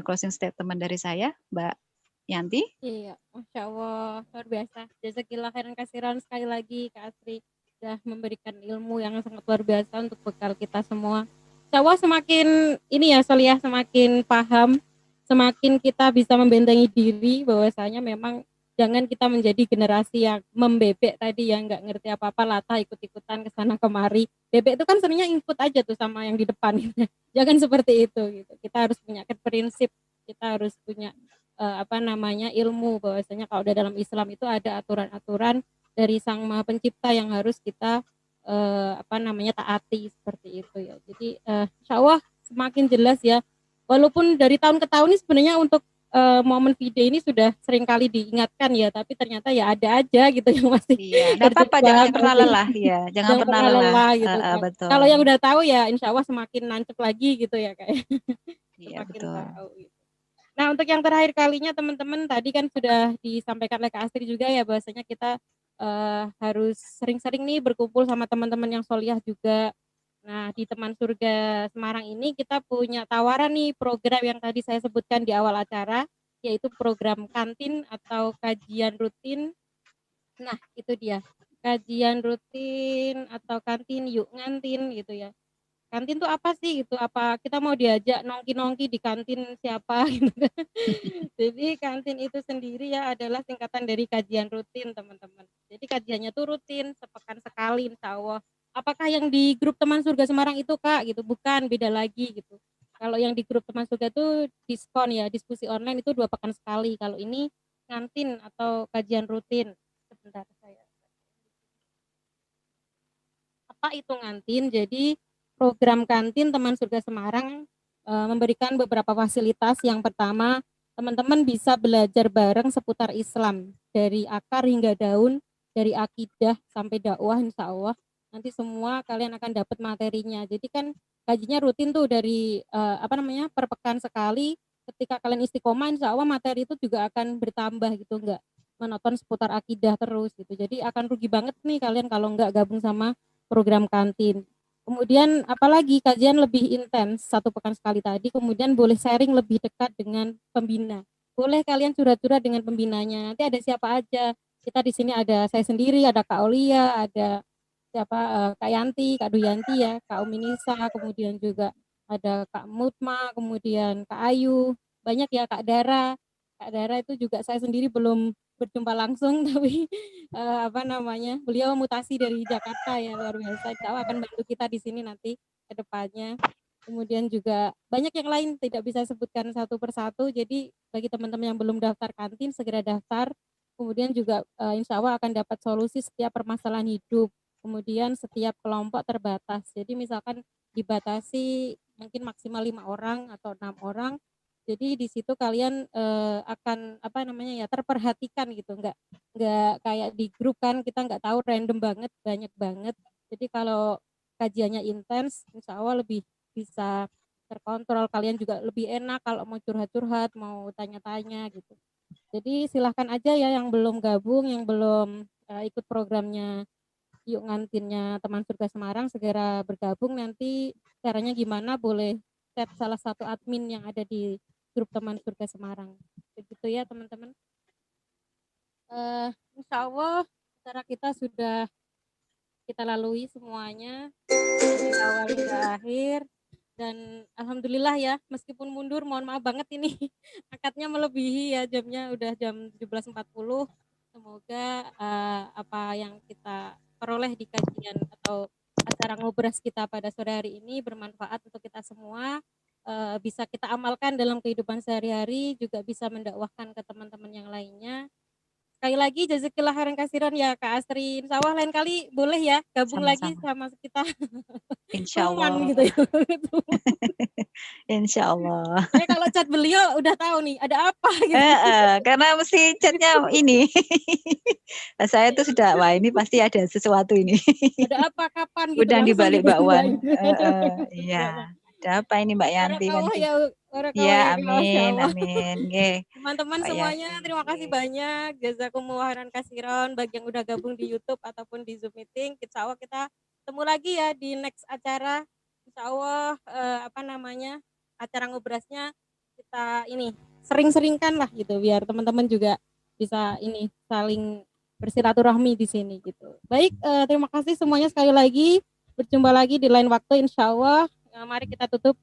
closing statement dari saya, Mbak Yanti. Iya, Masya Allah, luar biasa. Jazakillah khairan kasiran sekali lagi Kak Asri sudah memberikan ilmu yang sangat luar biasa untuk bekal kita semua. Insya Allah semakin ini ya Soliah, semakin paham, semakin kita bisa membentengi diri bahwasanya memang jangan kita menjadi generasi yang membebek tadi, yang nggak ngerti apa-apa, latah ikut-ikutan ke sana kemari. Bebek itu kan sebenarnya ikut aja tuh sama yang di depan. Jangan seperti itu gitu. Kita harus punya prinsip, kita harus punya ilmu bahwasanya kalau udah dalam Islam itu ada aturan-aturan dari Sang Maha Pencipta yang harus kita taati seperti itu ya. Jadi insya Allah semakin jelas ya. Walaupun dari tahun ke tahun ini sebenarnya untuk momen video ini sudah sering kali diingatkan ya, tapi ternyata ya ada aja gitu yang masih Enggak apa-apa, jangan pernah lelah ya, jangan pernah lelah gitu kan. betul. Kalau yang udah tahu ya insya Allah semakin nancep lagi gitu ya kayak. Iya, Semakin betul. tahu gitu. Nah, untuk yang terakhir kalinya teman-teman tadi kan sudah disampaikan oleh Kak Astri juga ya bahwasanya kita harus sering-sering nih berkumpul sama teman-teman yang soliah juga. Nah, di Teman Surga Semarang ini kita punya tawaran nih program yang tadi saya sebutkan di awal acara, yaitu program kantin atau kajian rutin. Nah, itu dia. Kajian rutin atau kantin yuk ngantin gitu ya. Kantin tuh apa sih gitu? Apa kita mau diajak nongki-nongki di kantin siapa gitu kan. Jadi kantin itu sendiri ya adalah singkatan dari kajian rutin, teman-teman. Jadi kajiannya tuh rutin, sepekan sekali insya Allah. Apakah yang di grup Teman Surga Semarang itu Kak gitu? Bukan, beda lagi gitu. Kalau yang di grup Teman Surga itu diskon ya, diskusi online itu 2 pekan sekali. Kalau ini kantin atau kajian rutin. Sebentar saya. Apa itu ngantin? Jadi program kantin Teman Surga Semarang memberikan beberapa fasilitas. Yang pertama, teman-teman bisa belajar bareng seputar Islam dari akar hingga daun, dari akidah sampai dakwah insya Allah. Nanti semua kalian akan dapat materinya. Jadi kan kajinya rutin tuh dari per pekan sekali. Ketika kalian istiqomah insya Allah materi itu juga akan bertambah gitu, enggak menonton seputar akidah terus gitu. Jadi akan rugi banget nih kalian kalau enggak gabung sama program kantin. Kemudian apalagi kajian lebih intens 1 pekan sekali tadi, kemudian boleh sharing lebih dekat dengan pembina. Boleh kalian curhat-curhat dengan pembinanya. Nanti ada siapa aja. Kita di sini ada saya sendiri, ada Kak Olia, ada Kak Yanti, Kak Duyanti ya, Kak Uminisa, kemudian juga ada Kak Mutma, kemudian Kak Ayu, banyak ya Kak Dara. Kak Dara itu juga saya sendiri belum berjumpa langsung tapi beliau mutasi dari Jakarta ya, luar biasa. Insya Allah akan bantu kita di sini nanti ke depannya. Kemudian juga banyak yang lain tidak bisa sebutkan satu persatu. Jadi bagi teman-teman yang belum daftar kantin segera daftar. Kemudian juga insya Allah akan dapat solusi setiap permasalahan hidup. Kemudian setiap kelompok terbatas. Jadi misalkan dibatasi mungkin maksimal 5 orang atau 6 orang. Jadi di situ kalian akan terperhatikan gitu, nggak kayak di grup kan kita nggak tahu, random banget, banyak banget. Jadi kalau kajiannya intens, insya Allah lebih bisa terkontrol, kalian juga lebih enak kalau mau curhat-curhat, mau tanya-tanya gitu. Jadi silahkan aja ya yang belum gabung, yang belum ikut programnya Yuk Ngantinnya Teman Surga Semarang, segera bergabung. Nanti caranya gimana, boleh chat salah satu admin yang ada di grup Teman Surga Semarang. Begitu ya teman-teman. Insya Allah acara kita sudah kita lalui semuanya dari awal hingga akhir, dan alhamdulillah ya, meskipun mundur, mohon maaf banget ini akadnya melebihi ya, jamnya udah jam 17.40. Semoga apa yang kita peroleh di kajian atau acara ngobras kita pada sore hari ini bermanfaat untuk kita semua, bisa kita amalkan dalam kehidupan sehari-hari, juga bisa mendakwahkan ke teman-teman yang lainnya. Sekali lagi jazakillah khairan kasiran ya Kak Astri. Insya Allah lain kali boleh ya gabung lagi Sama-sama. sama kita. Insya Teman gitu Allah. ya. Insya Allah. Saya kalau chat beliau udah tahu nih ada apa gitu. Karena mesti chatnya ini. Nah, saya tuh sudah, wah ini pasti ada sesuatu ini. Ada apa kapan gitu Udang di langsung balik bakwan. gitu. Iya. Ada apa ini Mbak Yanti? Barakallah ya, Iya, Masya amin, Allah. amin. Nggih. Teman-teman Mbak semuanya, Yanti. terima kasih banyak. Jazakumullah khairan kasiron bagi yang udah gabung di YouTube ataupun di Zoom meeting. Insya Allah kita ketemu lagi ya di next acara. Insya Allah acara ngobrasnya kita ini sering-seringkan lah gitu biar teman-teman juga bisa ini saling bersilaturahmi di sini gitu. Baik, terima kasih semuanya sekali lagi. Berjumpa lagi di lain waktu insya Allah. Mari kita tutup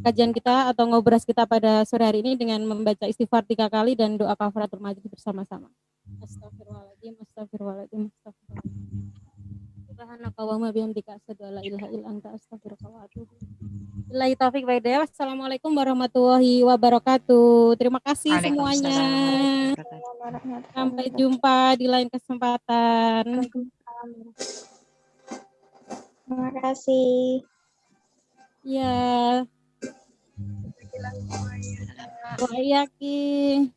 kajian kita atau ngobras kita pada sore hari ini dengan membaca istighfar 3 kali dan doa kafaratul majlis bersama-sama. Astagfirullahaladzim, astagfirullahaladzim, astagfirullahaladzim. Subhanaka wa ma bihamdika asyhadu an la ilaha illa anta astaghfiruka wa atubu ilaik. Billahi taufik wa hidayah. Wassalamualaikum warahmatullahi wabarakatuh. Terima kasih semuanya. Sampai jumpa di lain kesempatan. Terima kasih. Ya. Wa iyaki.